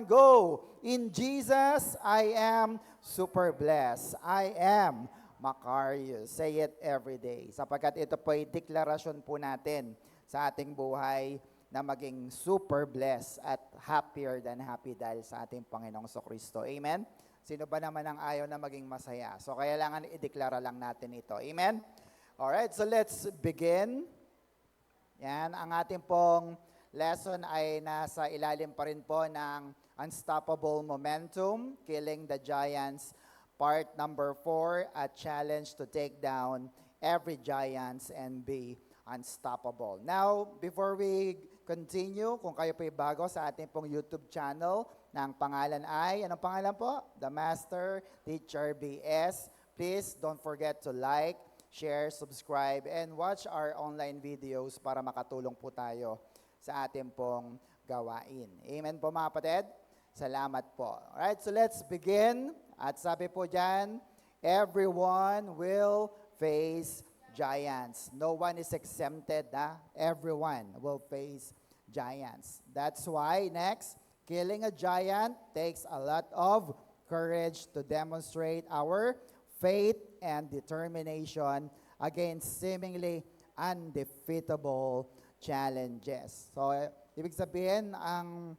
go. In Jesus, I am super blessed. I am Macarius. Say it every day. Sapagkat ito po ay deklarasyon po natin sa ating buhay na maging super blessed at happier than happy dahil sa ating Panginoong Kristo. Amen? Sino ba naman ang ayaw na maging masaya? So kailangan ideklara lang natin ito. Amen? Alright, so let's begin. Yan, ang ating pong lesson ay nasa ilalim pa rin po ng Unstoppable Momentum, Killing the Giants, part number 4, a challenge to take down every giants and be unstoppable. Now, before we continue, kung kayo po'y bago sa ating pong YouTube channel, na ang pangalan ay, anong pangalan po? The Master Teacher BS. Please don't forget to like, share, subscribe, and watch our online videos para makatulong po tayo sa ating pong gawain. Amen po mga kapatid? Salamat po. Alright, so let's begin. At sabi po dyan, everyone will face giants. No one is exempted. Everyone will face giants. That's why, next, killing a giant takes a lot of courage to demonstrate our faith and determination against seemingly undefeatable challenges. So, ibig sabihin, ang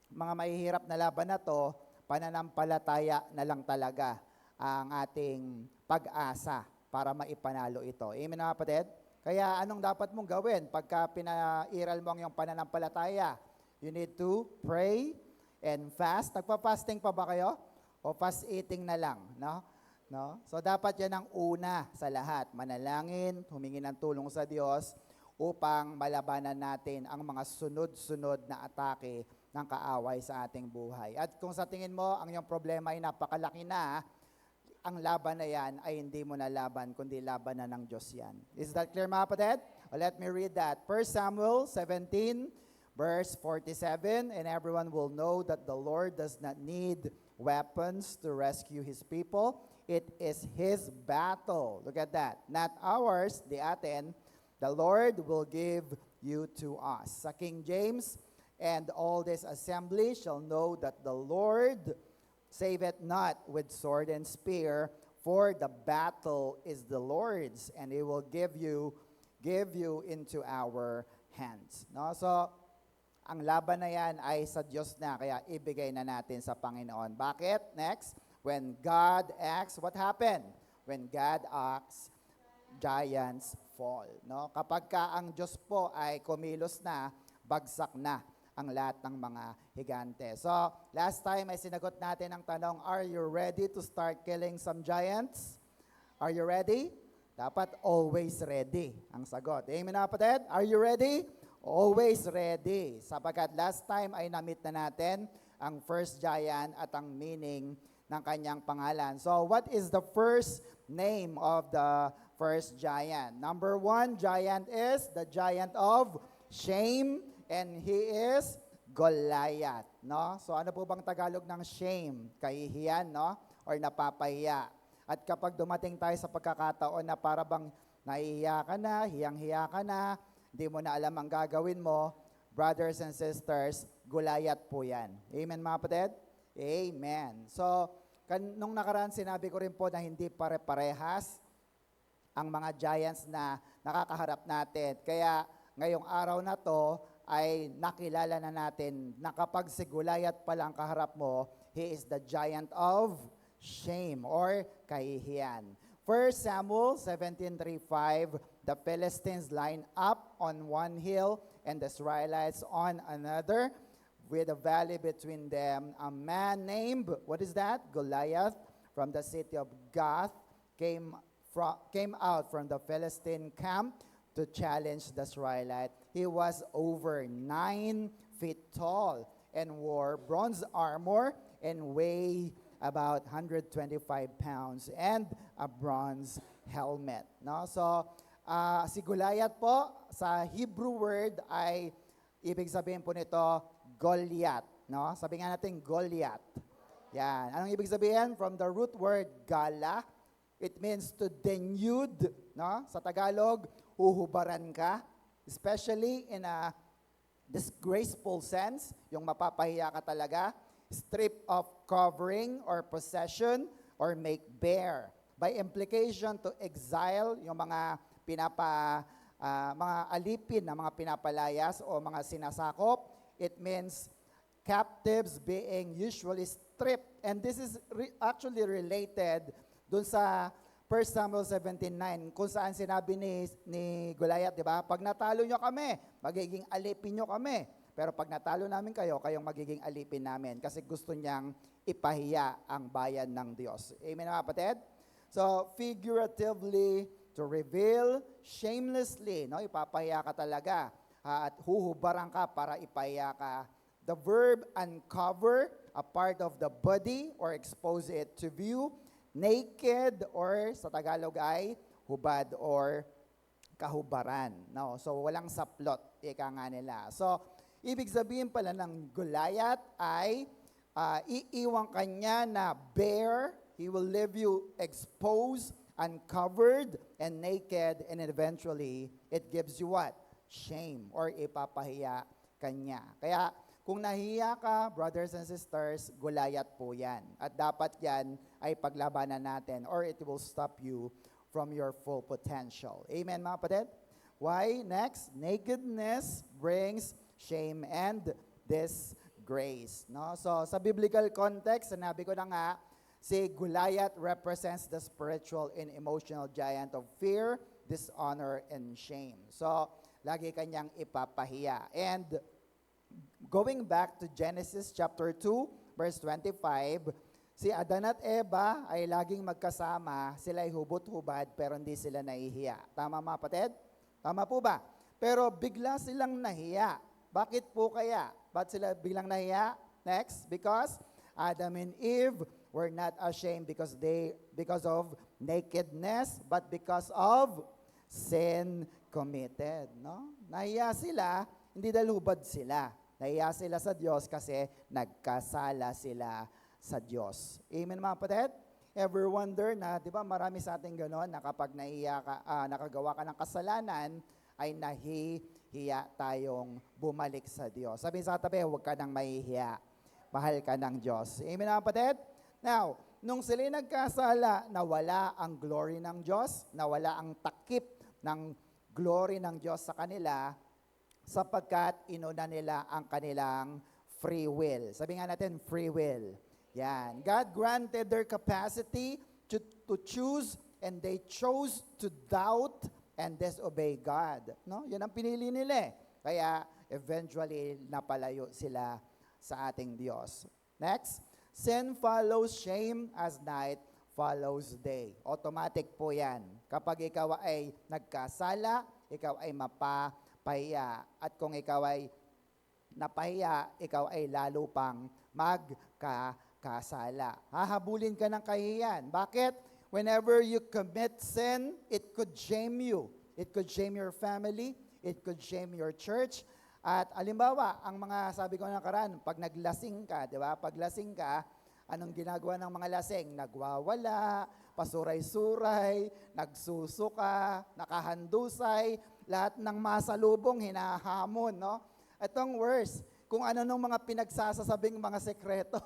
mga mahihirap na laban na to, pananampalataya na lang talaga ang ating pag-asa para maipanalo ito. Amen mga kapatid? Kaya anong dapat mong gawin pagka pinairal mo ang iyong pananampalataya? You need to pray and fast. Nagpa-fasting pa ba kayo? O fast eating na lang? No? So dapat yan ang una sa lahat. Manalangin, humingi ng tulong sa Diyos upang malabanan natin ang mga sunod-sunod na atake ng kaaway sa ating buhay. At kung sa tingin mo, ang iyong problema ay napakalaki na, ang laban na yan ay hindi mo na laban, kundi laban na ng Diyos yan. Is that clear mga kapatid? Let me read that. 1 Samuel 17, verse 47, and everyone will know that the Lord does not need weapons to rescue His people. It is His battle. Look at that. Not ours, the atin. The Lord will give you to us. Sa King James, and all this assembly shall know that the Lord saveth not with sword and spear, for the battle is the Lord's, and He will give you into our hands. No? So, ang laban na yan ay sa Diyos na, kaya ibigay na natin sa Panginoon. Bakit? Next, when God acts, what happened? When God acts, giants fall. No? Kapag ka ang Diyos po ay kumilos na, bagsak na ang lahat ng mga higante. So, last time ay sinagot natin ang tanong, are you ready to start killing some giants? Are you ready? Dapat always ready ang sagot. Amen na kapatid? Are you ready? Always ready. Sapagkat last time ay na-meet na natin ang first giant at ang meaning ng kanyang pangalan. So, what is the first name of the first giant? Number 1 giant is the giant of shame, and he is Goliath, no? So ano po bang Tagalog ng shame? Kahihiyan, no? Or napapahiya. At kapag dumating tayo sa pagkakataon na para bang nahihiya ka na, hiyang-hiya ka na, hindi mo na alam ang gagawin mo, brothers and sisters, Goliath po yan. Amen mga kapatid? Amen. So, nung nakaraan sinabi ko rin po na hindi pare-parehas ang mga giants na nakakaharap natin. Kaya ngayong araw na to ay nakilala na natin na kapag si Goliath pala ang kaharap mo, he is the giant of shame or kahihiyan. 1 Samuel 17:3-5, the Philistines line up on one hill and the Israelites on another, with a valley between them. A man named, what is that? Goliath, from the city of Gath, came out from the Philistine camp to challenge the Israelite. He was over 9 feet tall and wore bronze armor and weighed about 125 pounds and a bronze helmet. No? So, si Goliath po, sa Hebrew word ay, ibig sabihin po nito, Goliath. No? Sabi nga natin, Goliath. Yan. Anong ibig sabihin? From the root word gala, it means to denude. No? Sa Tagalog, uhubaran ka, especially in a disgraceful sense, yung mapapahiya ka talaga. strip of covering or possession, or make bare. By implication, to exile, yung mga mga alipin na mga pinapalayas o mga sinasakop. It means captives being usually stripped. And this is actually related dun sa 1 Samuel 17:9, kung saan sinabi ni Goliath, di ba? Pag natalo nyo kami, magiging alipin nyo kami. Pero pag natalo namin kayo, kayong magiging alipin namin. Kasi gusto niyang ipahiya ang bayan ng Diyos. Amen mga kapatid? So, figuratively, to reveal shamelessly, no? Ipapahiya ka talaga. At huhubaran ka para ipahiya ka. The verb uncover a part of the body or expose it to view. Naked, or sa Tagalog ay hubad or kahubaran. No? So walang saplot, ika nga nila. So ibig sabihin pala ng Goliath ay iiwang kanya na bare. He will leave you exposed, uncovered, and naked, and eventually it gives you what? Shame, or ipapahiya kanya. Kaya kung nahiya ka, brothers and sisters, Goliath po yan. At dapat yan ay paglabanan natin, or it will stop you from your full potential. Amen mga kapatid? Why? Next, nakedness brings shame and disgrace. No? So sa biblical context, sinabi ko na nga, si Goliath represents the spiritual and emotional giant of fear, dishonor, and shame. So lagi kanyang ipapahiya. And going back to Genesis chapter 2, verse 25, si Adan at Eva ay laging magkasama, sila ay hubot-hubad pero hindi sila nahihiya. Tama mga kapatid? Tama po ba? Pero bigla silang nahiya. Bakit po kaya? Ba't sila biglang nahiya? Next, because Adam and Eve were not ashamed because of nakedness, but because of sin committed. No? Nahiya sila, hindi dahil hubad sila. Nahiya sila sa Diyos kasi nagkasala sila sa Diyos. Amen mga kapatid? Ever wonder na, di ba marami sa ating gano'n na kapag nakagawa ka ng kasalanan, ay nahihiya tayong bumalik sa Diyos. Sabi sa tabi, huwag ka nang mahihiya. Mahal ka ng Diyos. Amen mga kapatid? Now, nung sila nagkasala, nawala ang glory ng Diyos, nawala ang takip ng glory ng Diyos sa kanila, sapagkat inuna nila ang kanilang free will. Sabi nga natin, free will. Yan. God granted their capacity to choose, and they chose to doubt and disobey God. No? Yan ang pinili nila eh. Kaya eventually napalayo sila sa ating Diyos. Next, sin follows shame as night follows day. Automatic po yan. Kapag ikaw ay nagkasala, ikaw ay pahiya. At kung ikaw ay napahiya, ikaw ay lalo pang magkakasala. Hahabulin ka ng kahiyan. Bakit? Whenever you commit sin, it could shame you. It could shame your family. It could shame your church. At alimbawa, ang mga sabi ko nakaraan, pag naglasing ka, di ba? Pag lasing ka, anong ginagawa ng mga lasing? Nagwawala, pasuray-suray, nagsusuka, nakahandusay, lahat ng masalubong hinahamon, no? Itong worse, kung ano nung mga pinagsasasabing mga sekreto.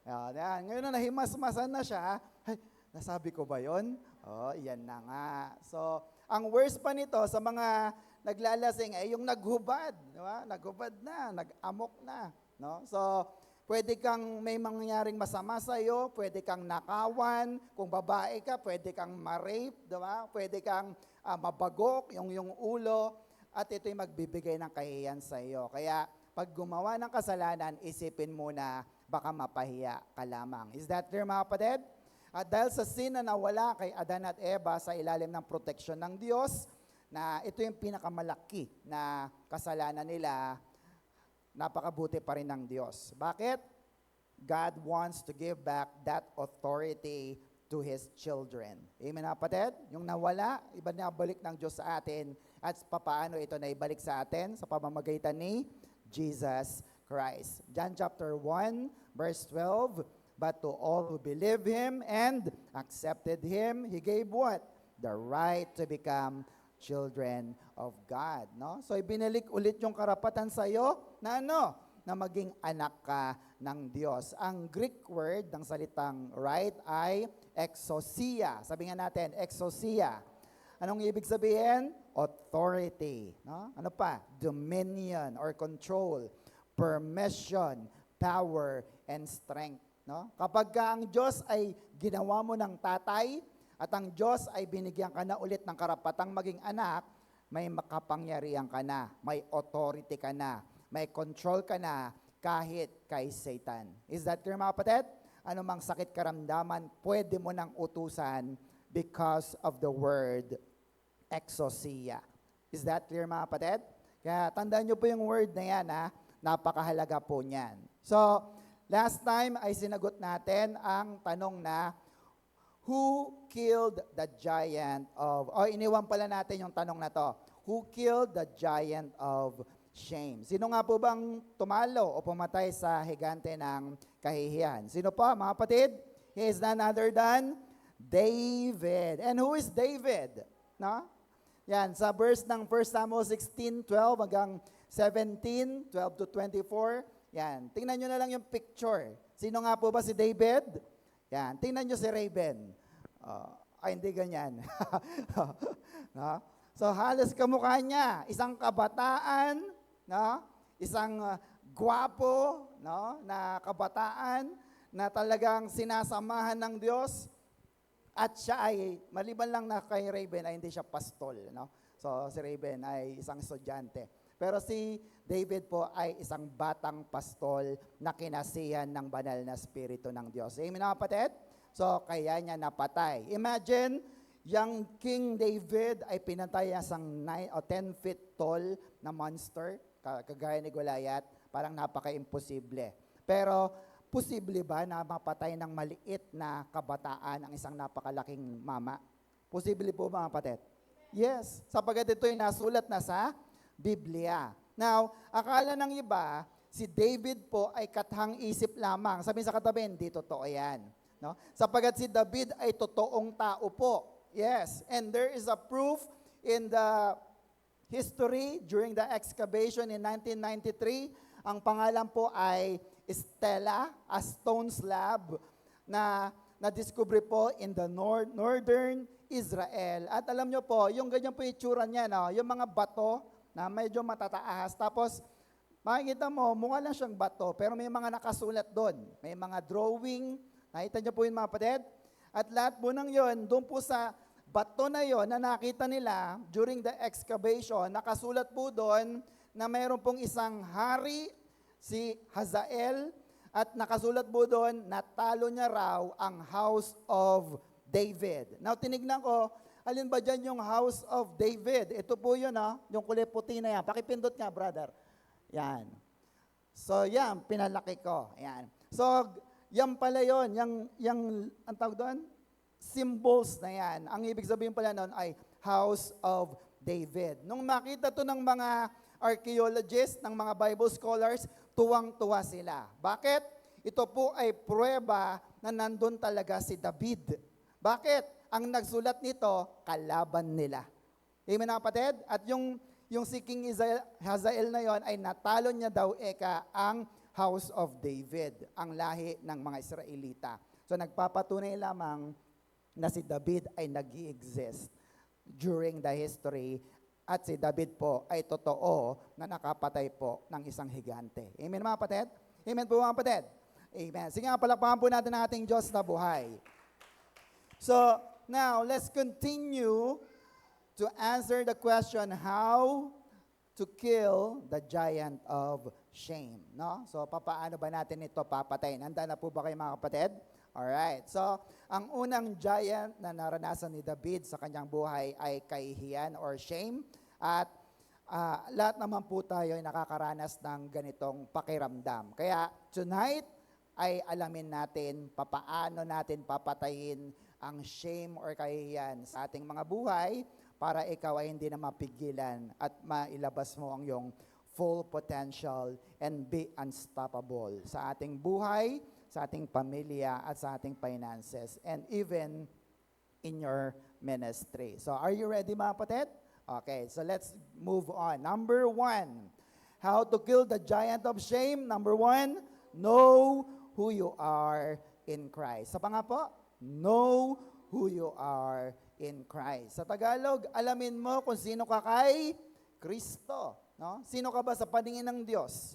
Yan. Ngayon na nahimasmasan na siya, ay, nasabi ko ba yon? Oh, yan na nga. So, ang worst pa nito sa mga naglalasing ay yung naghubad, di ba? Naghubad na, nag-amok na, no? So, pwede kang may mangyaring masama sa iyo, pwede kang nakawan, kung babae ka, pwede kang ma-rape, di ba? Pwede kang mabagok yung ulo, at ito'y magbibigay ng kahiyan sa iyo. Kaya pag gumawa ng kasalanan, isipin mo na baka mapahiya ka lamang. Is that clear mga kapatid? At dahil sa sin na nawala kay Adan at Eva sa ilalim ng proteksyon ng Diyos, na ito yung pinakamalaki na kasalanan nila, napakabuti pa rin ng Diyos. Bakit? God wants to give back that authority to His children. Amen na kapatid? Yung nawala, iba na balik ng Diyos sa atin, at papaano ito na ibalik sa atin sa pamamagitan ni Jesus Christ. John chapter 1, verse 12, but to all who believe Him and accepted Him, He gave what? The right to become children of God. No? So ibinalik ulit yung karapatan sa iyo na ano? na maging anak ka ng Diyos. Ang Greek word ng salitang right ay exousia. Sabi nga natin, exousia. Anong ibig sabihin? Authority. No? Ano pa? Dominion or control, permission, power, and strength. No? Kapag ang Diyos ay ginawa mo ng tatay at ang Diyos ay binigyan ka na ulit ng karapatang maging anak, may makapangyarihan ka na, may authority ka na, may control ka na kahit kay Satan. Is that clear mga kapatid? Ano mang sakit karamdaman, pwede mo nang utusan because of the word exousia. Is that clear mga kapatid? Kaya tandaan nyo po yung word na yan, ha? Napakahalaga po niyan. So, last time ay sinagot natin ang tanong na, who killed the giant of, iniwan pala natin yung tanong na to. Who killed the giant of shame? Sino nga po bang tumalo o pumatay sa higante ng kahihiyan? Sino po, mga kapatid? He is none other than David. And who is David? No? Yan, sa verse ng 1 Samuel 16:12 hanggang 17, 12 to 24. Yan, tingnan nyo na lang yung picture. Sino nga po ba si David? Yan, tingnan nyo si Raven. Hindi ganyan. No? So halos kamukha niya, isang kabataan, no? Isang gwapo, no? Na kabataan na talagang sinasamahan ng Diyos. At siya ay, maliban lang na kay Raven ay hindi siya pastol. No? So si Raven ay isang estudyante. Pero si David po ay isang batang pastol na kinasihan ng banal na spirito ng Diyos. Amen mga kapatid? So, kaya niya napatay. Imagine, yung King David ay pinatay isang 9 o 10 feet tall na monster, kagaya ni Goliath, parang napaka-imposible. Pero, posible ba na mapatay ng maliit na kabataan ang isang napakalaking mama? Posible po ba mga kapatid? Yes, sapagat ito ay nasulat na sa Biblia. Now, akala ng iba, si David po ay kathang isip lamang. Sabihin sa katabi, hindi totoo yan. No? Sapagat si David ay totoong tao po. Yes, and there is a proof in the history during the excavation in 1993. Ang pangalan po ay Stela, a stone slab na na-discover po in the northern Israel. At alam nyo po, yung ganyan po itsura niya, no? Yung mga bato na medyo matataas. Tapos, makikita mo, mukha lang siyang bato, pero may mga nakasulat doon. May mga drawing. Nakita niyo po yun mga kapatid? At lahat po ng yun, doon po sa bato na yon na nakita nila during the excavation, nakasulat po doon na mayroon pong isang hari, si Hazael, at nakasulat po doon, natalo niya raw ang House of David. Now, tinignan ko, alin ba dyan yung House of David? Ito po yun, yung kulay puti na yan. Pakipindot nga, brother. Yan. So, yan, pinalaki ko. Yan. So, yan pala yun, yung ang tawag doon? Symbols na yan. Ang ibig sabihin pala noon ay House of David. Nung makita to ng mga archaeologists, ng mga Bible scholars, tuwang-tuwa sila. Bakit? Ito po ay pruweba na nandun talaga si David. Bakit? Ang nagsulat nito, kalaban nila. Amen na kapatid? At yung si King Hazael na yon ay natalo niya daw ang House of David, ang lahi ng mga Israelita. So nagpapatunay lamang na si David ay nag-i-exist during the history at si David po ay totoo na nakapatay po ng isang higante. Amen mga kapatid? Amen po mga kapatid? Amen. Sige nga, palakpakan po natin ang ating Diyos na buhay. So, now, let's continue to answer the question, how to kill the giant of shame. No? So, papaano ba natin ito papatayin? Handa na po ba kayo mga kapatid? Alright. So, ang unang giant na naranasan ni David sa kanyang buhay ay kahihiyan or shame. At lahat naman po tayo ay nakakaranas ng ganitong pakiramdam. Kaya, tonight ay alamin natin papaano natin papatayin ang shame or kahihiyan sa ating mga buhay para ikaw ay hindi na mapigilan at mailabas mo ang iyong full potential and be unstoppable sa ating buhay, sa ating pamilya, at sa ating finances, and even in your ministry. So, are you ready mga kapatid? Okay, so let's move on. Number 1, How to kill the giant of shame. Number 1, know who you are in Christ. Sa nga po, know who you are in Christ. Sa Tagalog, alamin mo kung sino ka kay Kristo. No? Sino ka ba sa paningin ng Diyos?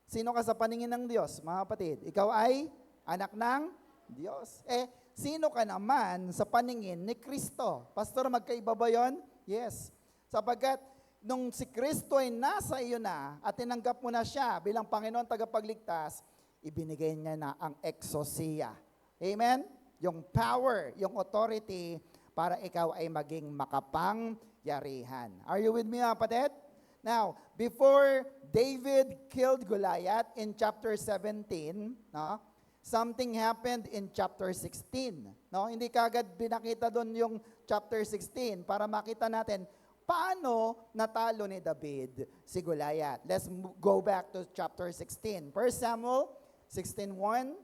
Sino ka sa paningin ng Diyos, mga kapatid? Ikaw ay anak ng Diyos. Sino ka naman sa paningin ni Kristo? Pastor, magkaiba ba yun? Yes. Sapagkat nung si Kristo ay nasa iyo na at tinanggap mo na siya bilang Panginoon tagapagligtas, ibinigay niya na ang exousia. Amen? Yung power, yung authority para ikaw ay maging makapangyarihan. Are you with me, mga kapatid? Now, before David killed Goliath in chapter 17, no, something happened in chapter 16. No? Hindi kagad binakita doon yung chapter 16 para makita natin paano natalo ni David si Goliath. Let's go back to chapter 16. 1 Samuel 16:1.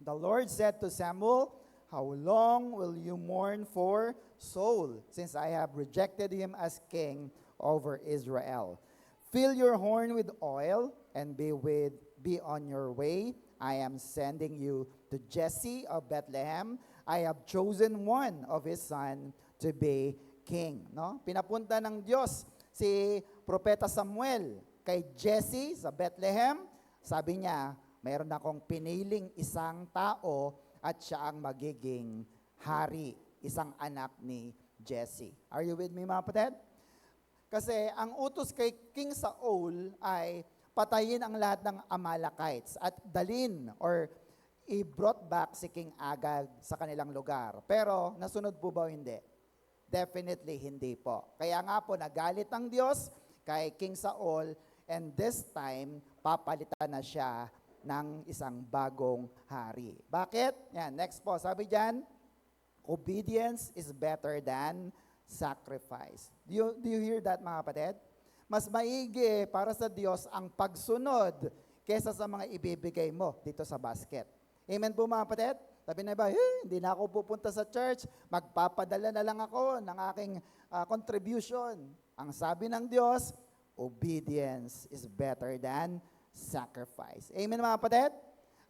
The Lord said to Samuel, "How long will you mourn for Saul, since I have rejected him as king over Israel? Fill your horn with oil and be on your way. I am sending you to Jesse of Bethlehem. I have chosen one of his son to be king." No? Pinapunta ng Diyos si Propeta Samuel kay Jesse sa Bethlehem. Sabi niya, mayroon akong piniling isang tao at siya ang magiging hari, isang anak ni Jesse. Are you with me, mga kapatid? Kasi ang utos kay King Saul ay patayin ang lahat ng Amalekites at dalin or i-brought back si King Agag sa kanilang lugar. Pero nasunod po ba o hindi? Definitely hindi po. Kaya nga po nagalit ang Diyos kay King Saul, and this time papalitan na siya ng isang bagong hari. Bakit? Yan, next po. Sabi diyan, obedience is better than sacrifice. Do you hear that, mga kapatid? Mas maigi para sa Diyos ang pagsunod kesa sa mga ibibigay mo dito sa basket. Amen po, mga kapatid? Sabi na iba, hindi na ako pupunta sa church, magpapadala na lang ako ng aking contribution. Ang sabi ng Diyos, obedience is better than sacrifice. Amen, mga kapatid?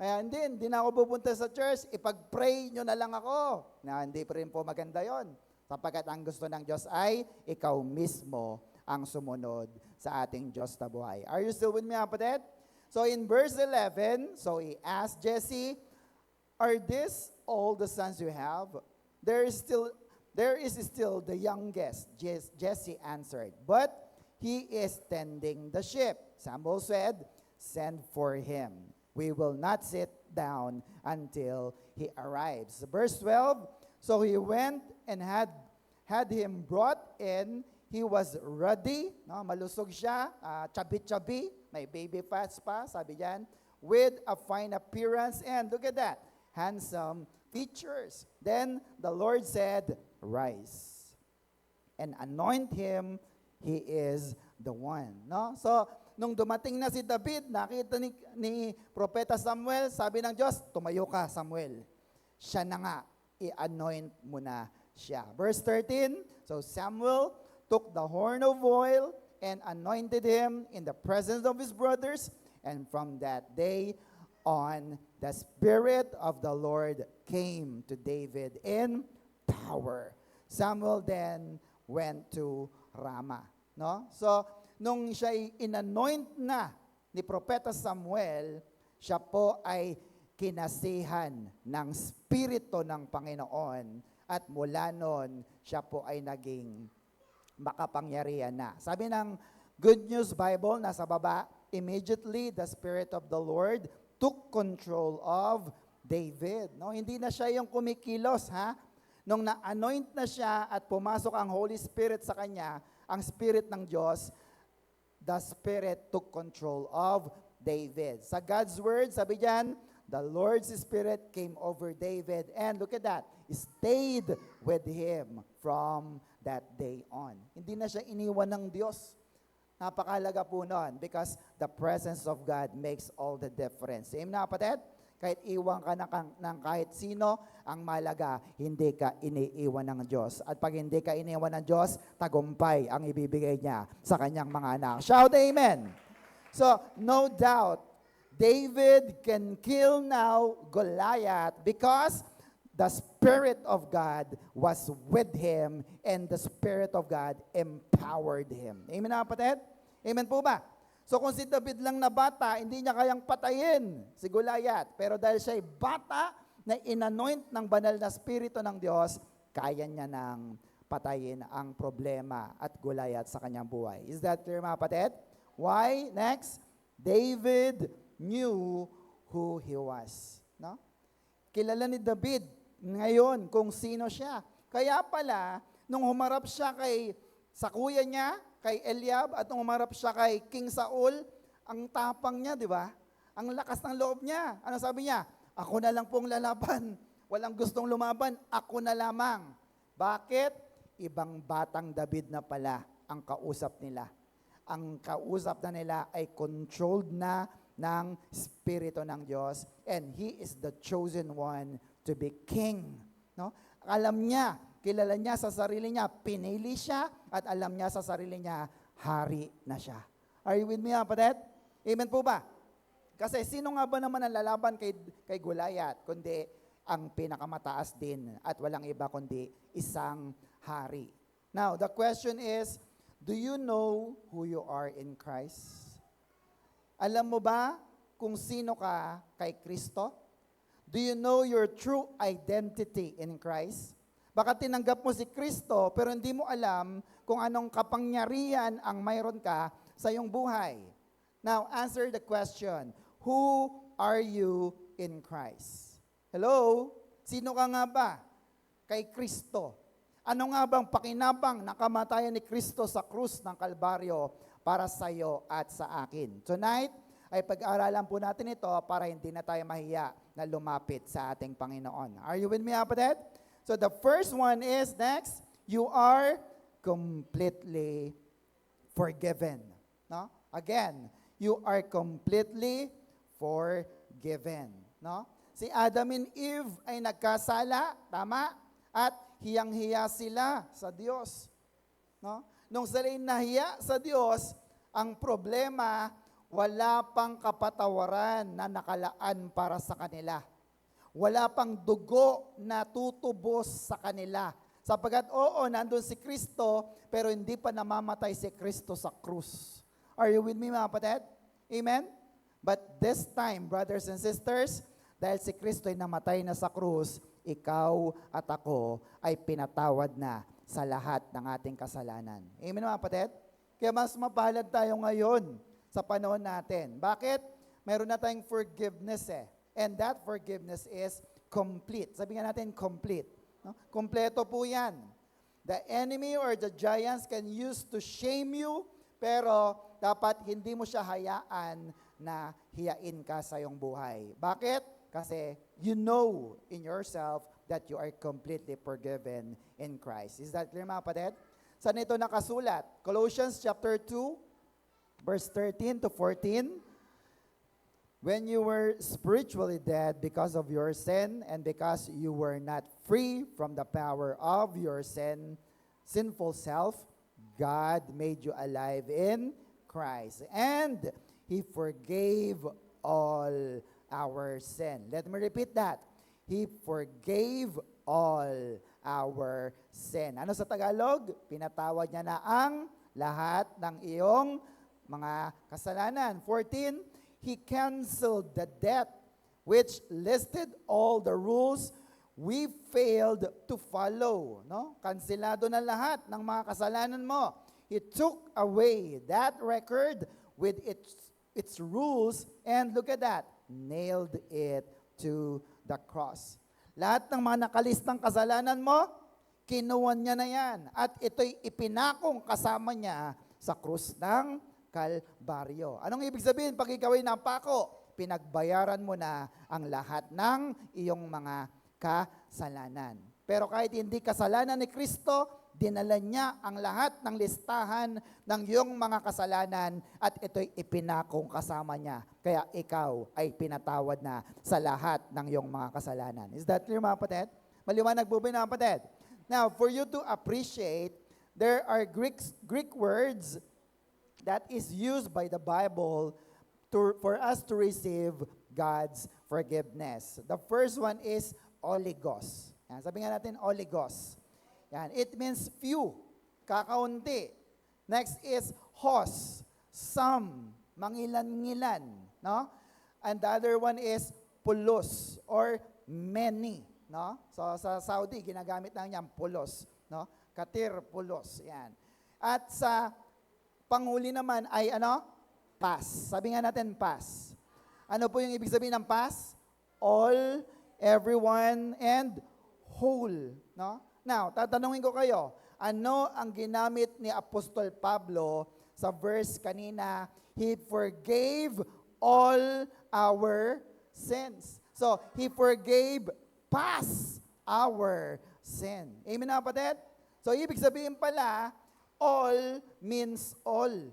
Kaya hindi na ako pupunta sa church, ipag-pray nyo na lang ako. Na hindi pa rin po maganda yon. Sapagkat ang gusto ng Diyos ay ikaw mismo ang sumunod sa ating Diyos na buhay. Are you still with me, mga kapatid? So in verse 11, so he asked Jesse, "Are these all the sons you have?" There is still the youngest, Jesse answered, "but he is tending the sheep." Samuel said, "Send for him. We will not sit down until he arrives." Verse 12, so he went and had him brought in. He was ruddy, no, malusog siya, chubby, may baby fats pa, sabi diyan, with a fine appearance, and look at that, handsome features. Then the Lord said, "Rise and anoint him, he is the one." No? So, nung dumating na si David, nakita ni Propeta Samuel, sabi ng Diyos, "Tumayo ka, Samuel. Siya na nga, i-anoint mo na siya." Verse 13, so Samuel took the horn of oil and anointed him in the presence of his brothers, and from that day on, the Spirit of the Lord came to David in power. Samuel then went to Ramah. No? So, nung siya inanoint na ni Propeta Samuel, siya po ay kinasihan ng Espiritu ng Panginoon, at mula noon, siya po ay naging makapangyarihan na. Sabi ng Good News Bible, nasa baba, immediately the Spirit of the Lord took control of David. No, hindi na siya yung kumikilos, ha? Nung na-anoint na siya at pumasok ang Holy Spirit sa kanya, ang Spirit ng Diyos, the Spirit took control of David. Sa God's Word, sabi diyan, the Lord's Spirit came over David, and look at that, stayed with him from that day on. Hindi na siya iniwan ng Diyos. Napakalaga po nun, because the presence of God makes all the difference. Amen na, kapatid? Kahit iwan ka ng kahit sino, ang malaga, hindi ka iniiwan ng Diyos. At pag hindi ka iniiwan ng Diyos, tagumpay ang ibibigay niya sa kanyang mga anak. Shout amen! So, no doubt, David can kill now Goliath because the Spirit of God was with him and the Spirit of God empowered him. Amen na kapatid? Amen po ba? So kung si David lang na bata, hindi niya kayang patayin si Goliath. Pero dahil siya'y bata na inanoint ng banal na Espiritu ng Diyos, kaya niya nang patayin ang problema at Goliath sa kanyang buhay. Is that clear mga kapatid? Why? Next, David knew who he was. No? Kilala ni David ngayon kung sino siya. Kaya pala, nung humarap siya sa kuya niya, kay Eliab, at nung humarap siya kay King Saul, ang tapang niya, di ba? Ang lakas ng loob niya. Ano sabi niya? Ako na lang pong lalaban. Walang gustong lumaban, ako na lamang. Bakit? Ibang batang David na pala ang kausap nila. Ang kausap na nila ay controlled na ng Espiritu ng Diyos, and he is the chosen one to be king. No? Alam niya, kilala niya sa sarili niya, pinili siya, at alam niya sa sarili niya, hari na siya. Are you with me, kapatid? Amen po ba? Kasi sino nga ba naman ang lalaban kay Goliath, kundi ang pinakamataas din, at walang iba kundi isang hari. Now, the question is, do you know who you are in Christ? Alam mo ba kung sino ka kay Kristo? Do you know your true identity in Christ? Baka tinanggap mo si Kristo pero hindi mo alam kung anong kapangyarihan ang mayroon ka sa iyong buhay. Now, answer the question, who are you in Christ? Hello? Sino ka nga ba kay Kristo? Ano nga bang pakinabang ng kamatayan ni Kristo sa krus ng Kalbaryo para sa iyo at sa akin? Tonight, ay pag-aralan po natin ito para hindi na tayo mahiya na lumapit sa ating Panginoon. Are you with me, kapatid? So the first one is, next, you are completely forgiven. No? Again, you are completely forgiven. No? Si Adam and Eve ay nagkasala, tama? At hiyang-hiya sila sa Diyos. No? Nung sila'y nahiya sa Diyos, ang problema, wala pang kapatawaran na nakalaan para sa kanila. Wala pang dugo na tutubos sa kanila. Sapagkat nandun si Kristo, pero hindi pa namamatay si Kristo sa krus. Are you with me, mga kapatid? Amen? But this time, brothers and sisters, dahil si Kristo ay namatay na sa krus, ikaw at ako ay pinatawad na sa lahat ng ating kasalanan. Amen, mga kapatid? Kaya mas mapalad tayo ngayon sa panahon natin. Bakit? Meron na tayong forgiveness And that forgiveness is complete. Sabi nga natin, complete. No? Kompleto po yan. The enemy or the giants can use to shame you, pero dapat hindi mo siya hayaan na hiyain ka sa iyong buhay. Bakit? Kasi you know in yourself that you are completely forgiven in Christ. Is that clear, mga kapatid? Saan ito nakasulat? Colossians chapter 2, verse 13 to 14, when you were spiritually dead because of your sin and because you were not free from the power of your sinful self, God made you alive in Christ. And He forgave all our sin. Let me repeat that. He forgave all our sin. Ano sa Tagalog? Pinatawad niya na ang lahat ng iyong mga kasalanan. 14, He canceled the debt which listed all the rules we failed to follow. No? Kansilado na lahat ng mga kasalanan mo. He took away that record with its rules and look at that, nailed it to the cross. Lahat ng mga nakalistang kasalanan mo, kinuwan niya na yan. At ito'y ipinakong kasama niya sa krus ng Kalbaryo. Anong ibig sabihin pag ikaw ay napako? Pinagbayaran mo na ang lahat ng iyong mga kasalanan. Pero kahit hindi kasalanan ni Kristo, dinala niya ang lahat ng listahan ng iyong mga kasalanan at ito'y ipinakong kasama niya. Kaya ikaw ay pinatawad na sa lahat ng iyong mga kasalanan. Is that clear, mga kapatid? Maliwanag po ba, mga kapatid? Now, for you to appreciate, there are Greek words that is used by the Bible for us to receive God's forgiveness. The first one is oligos. Yan, sabi nga natin, oligos. Yan, it means few, kakaunti. Next is hos, some, mangilan-ngilan, no? And the other one is pulos or many, no? So sa Saudi ginagamit lang yan pulos, no? Katir pulos, yan. At sa panghuli naman ay ano? Pass. Sabi nga natin pass. Ano po yung ibig sabihin ng pass? All, everyone, and whole, no? Now, tatanungin ko kayo, ano ang ginamit ni Apostol Pablo sa verse kanina? He forgave all our sins. So, He forgave past our sin. Amen na, kapatid? So, ibig sabihin pala, all means all.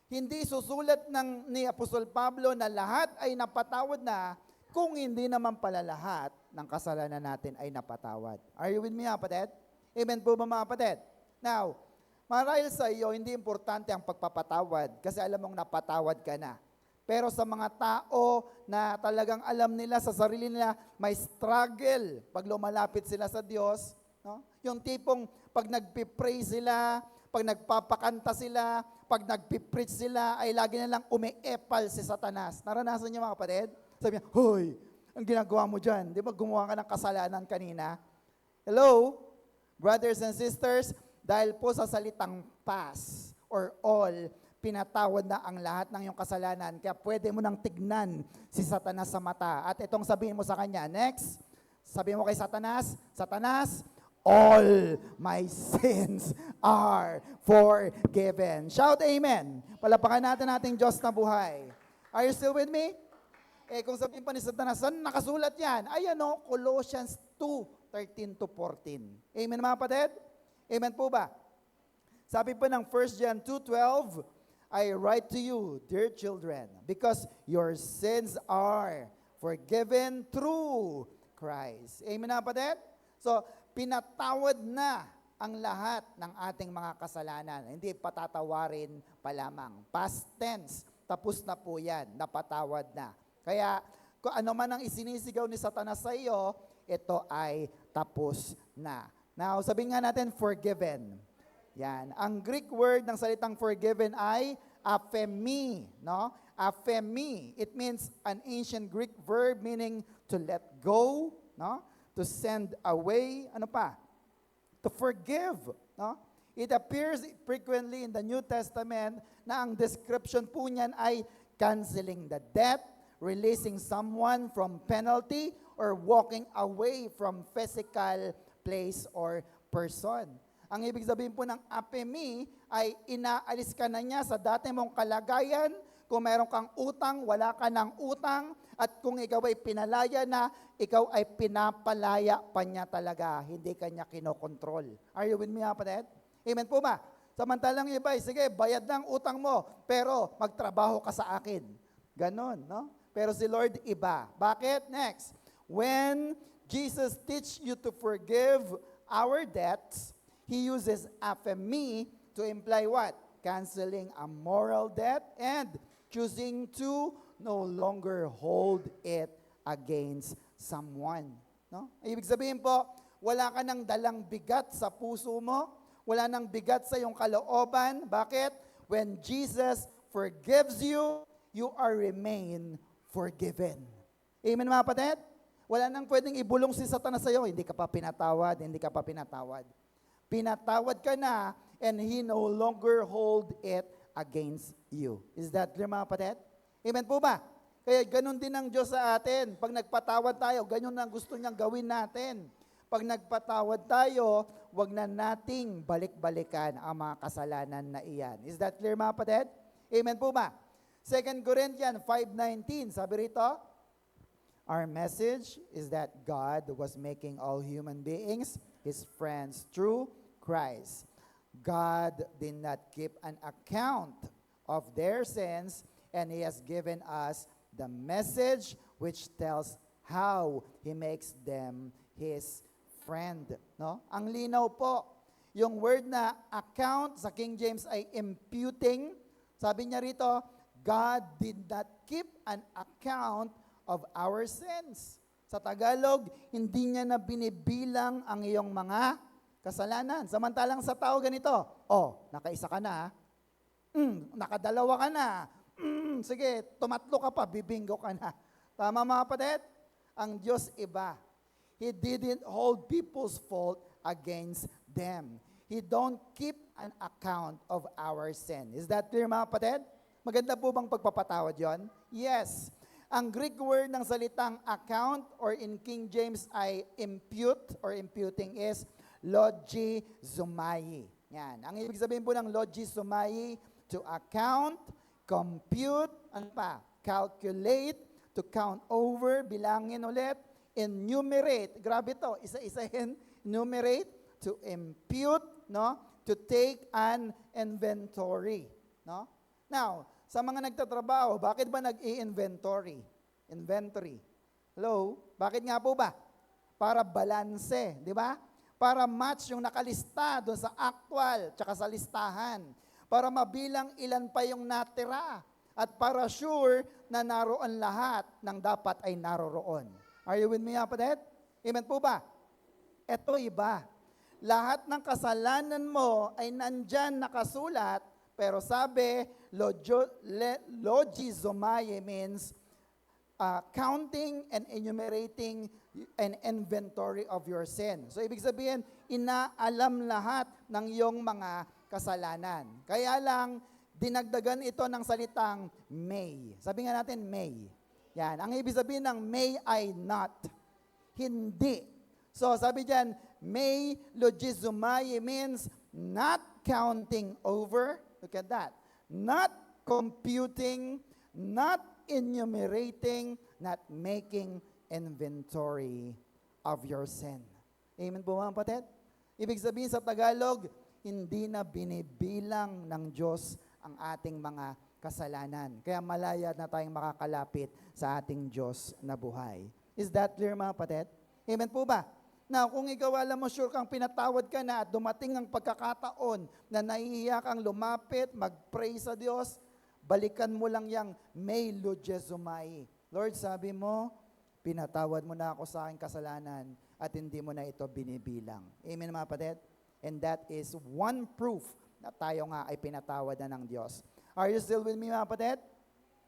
Hindi susulat ni Apostol Pablo na lahat ay napatawad na kung hindi naman pala lahat ng kasalanan natin ay napatawad. Are you with me, kapatid? Amen po ba, mga kapatid? Now, marahil sa iyo, hindi importante ang pagpapatawad kasi alam mong napatawad ka na. Pero sa mga tao na talagang alam nila sa sarili nila, may struggle pag lumalapit sila sa Diyos, no? Yung tipong pag nagpipray sila, pag nagpapakanta sila, pag nagpipreach sila, ay lagi na lang umiepal si Satanas. Naranasan niyo, mga kapatid? Sabi niya, hoy, ang ginagawa mo dyan, di ba gumawa ka ng kasalanan kanina? Hello? Brothers and sisters, dahil po sa salitang pass or all, pinatawad na ang lahat ng iyong kasalanan. Kaya pwede mo nang tignan si Satanas sa mata. At itong sabihin mo sa kanya, next, sabihin mo kay Satanas, Satanas, all my sins are forgiven. Shout amen. Palapakan natin ating Diyos na buhay. Are you still with me? Kung sabihin pa ni Satanas, saan nakasulat yan? Ay ano, Colossians 2:13-14. Amen, mga kapatid? Amen po ba? Sabi pa ng 1 John 2:12, I write to you, dear children, because your sins are forgiven through Christ. Amen, mga kapatid? So, pinatawad na ang lahat ng ating mga kasalanan. Hindi patatawarin pa lamang. Past tense, tapos na po yan, napatawad na. Kaya, kung ano man ang isinisigaw ni Satanas sa iyo, ito ay tapos na. Now, sabihin nga natin, forgiven. Yan. Ang Greek word ng salitang forgiven ay aphemi, no? Aphemi. It means an ancient Greek verb meaning to let go, no? To send away, ano pa? To forgive, no? It appears frequently in the New Testament na ang description po niyan ay canceling the debt, releasing someone from penalty, or walking away from physical place or person. Ang ibig sabihin po ng apemi ay inaalis ka na niya sa dati mong kalagayan. Kung meron kang utang, wala ka ng utang. At kung ikaw ay pinalaya na, ikaw ay pinapalaya pa niya talaga. Hindi ka niya kinokontrol. Are you with me, kapatid? Amen po ba? Samantalang iba, sige, bayad ng utang mo, pero magtrabaho ka sa akin. Ganon, no? Pero si Lord iba. Bakit? Next. When Jesus teach you to forgive our debts, He uses aphemi to imply what? Canceling a moral debt and choosing to no longer hold it against someone. No? Ibig sabihin po, wala ka nang dalang bigat sa puso mo, wala nang bigat sa iyong kalooban. Bakit? When Jesus forgives you, you are remain forgiven. Amen, mga kapatid? Wala nang pwedeng ibulong si Satanas sa iyo, hindi ka pa pinatawad, hindi ka pa pinatawad. Pinatawad ka na, and He no longer hold it against you. Is that clear, mga kapatid? Amen po ba? Kaya ganun din ang Diyos sa atin. Pag nagpatawad tayo, ganun ang gusto niyang gawin natin. Pag nagpatawad tayo, wag na nating balik-balikan ang mga kasalanan na iyan. Is that clear, mga kapatid? Amen po ba? 2 Corinthians 5:19, sabi rito, our message is that God was making all human beings His friends through Christ. God did not keep an account of their sins, and He has given us the message which tells how He makes them His friend. No? Ang linaw po, yung word na account sa King James ay imputing. Sabi niya rito, God did not keep an account of our sins. Sa Tagalog, hindi niya na binibilang ang iyong mga kasalanan. Samantalang sa tao ganito, nakaisa ka na, nakadalawa ka na, sige, tumatlo ka pa, bibingo ka na. Tama mga kapatid? Ang Diyos iba. He didn't hold people's fault against them. He don't keep an account of our sin. Is that clear mga kapatid? Maganda po bang pagpapatawad yon? Yes. Ang Greek word ng salitang account or in King James ay impute or imputing is logizomai. Yan. Ang ibig sabihin po ng logizomai, to account, compute, calculate, to count over, bilangin ulit, enumerate. Grabe to, isa-isahin, enumerate, to impute, no? To take an inventory, no? Now, sa mga nagtatrabaho, bakit ba nag-i-inventory? Inventory. Hello? Bakit nga po ba? Para balanse, di ba? Para match yung nakalista doon sa actual tsaka sa listahan. Para mabilang ilan pa yung natira. At para sure na naroon lahat ng dapat ay naroroon. Are you with me, kapatid? Amen po ba? Ito iba. Lahat ng kasalanan mo ay nandyan nakasulat, pero sabi, logizomai means counting and enumerating an inventory of your sin. So, ibig sabihin, inaalam lahat ng iyong mga kasalanan. Kaya lang, dinagdagan ito ng salitang may. Sabi nga natin, may. Yan. Ang ibig sabihin ng may ay not. Hindi. So, sabi dyan, may logizomai means not counting over. Look at that. Not computing, not enumerating, not making inventory of your sin. Amen po mga kapatid? Ibig sabihin sa Tagalog, hindi na binibilang ng Diyos ang ating mga kasalanan. Kaya malaya na tayong makakalapit sa ating Diyos na buhay. Is that clear mga kapatid? Amen po ba? Now, kung ikaw alam mo, sure kang pinatawad ka na at dumating ang pagkakataon na nahihiya kang lumapit, mag-pray sa Diyos, balikan mo lang yang may logizomai. Lord, sabi mo, pinatawad mo na ako sa aking kasalanan at hindi mo na ito binibilang. Amen mga kapatid? And that is one proof na tayo nga ay pinatawad na ng Diyos. Are you still with me mga kapatid?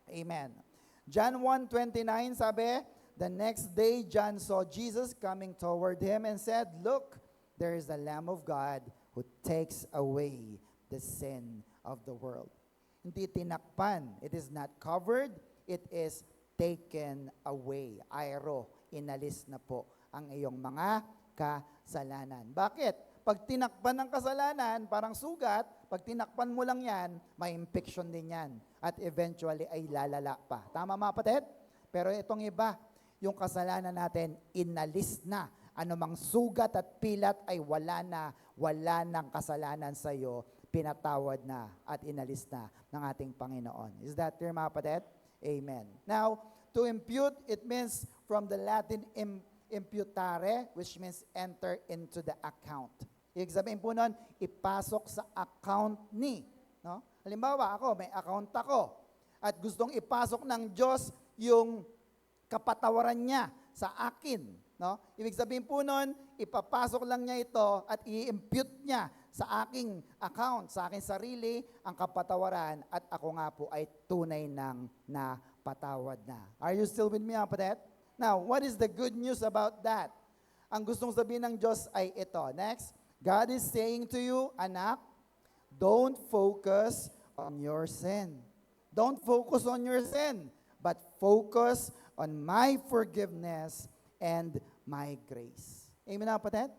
Amen. John 1:29 sabi, the next day, John saw Jesus coming toward him and said, look, there is the Lamb of God who takes away the sin of the world. Hindi tinakpan. It is not covered. It is taken away. Airo, inalis na po ang iyong mga kasalanan. Bakit? Pag tinakpan ng kasalanan, parang sugat, pag tinakpan mo lang yan, may infection din yan. At eventually ay lalala pa. Tama mga kapatid? Pero itong iba, yung kasalanan natin, inalis na. Anumang sugat at pilat ay wala ng kasalanan sa iyo, pinatawad na at inalis na ng ating Panginoon. Is that clear mga kapatid? Amen. Now, to impute, it means from the Latin imputare, which means enter into the account. Ibig sabihin po nun, ipasok sa account ni. No? Halimbawa, may account ako at gustong ipasok ng Diyos yung kapatawaran niya sa akin. No? Ibig sabihin po nun, ipapasok lang niya ito at i-impute niya sa aking account, sa aking sarili, ang kapatawaran at ako nga po ay tunay ng napatawad na. Are you still with me, kapatid? Now, what is the good news about that? Ang gustong sabihin ng Diyos ay ito. Next, God is saying to you, anak, don't focus on your sin. Don't focus on your sin, but focus on my forgiveness and my grace. Amen na kapatid?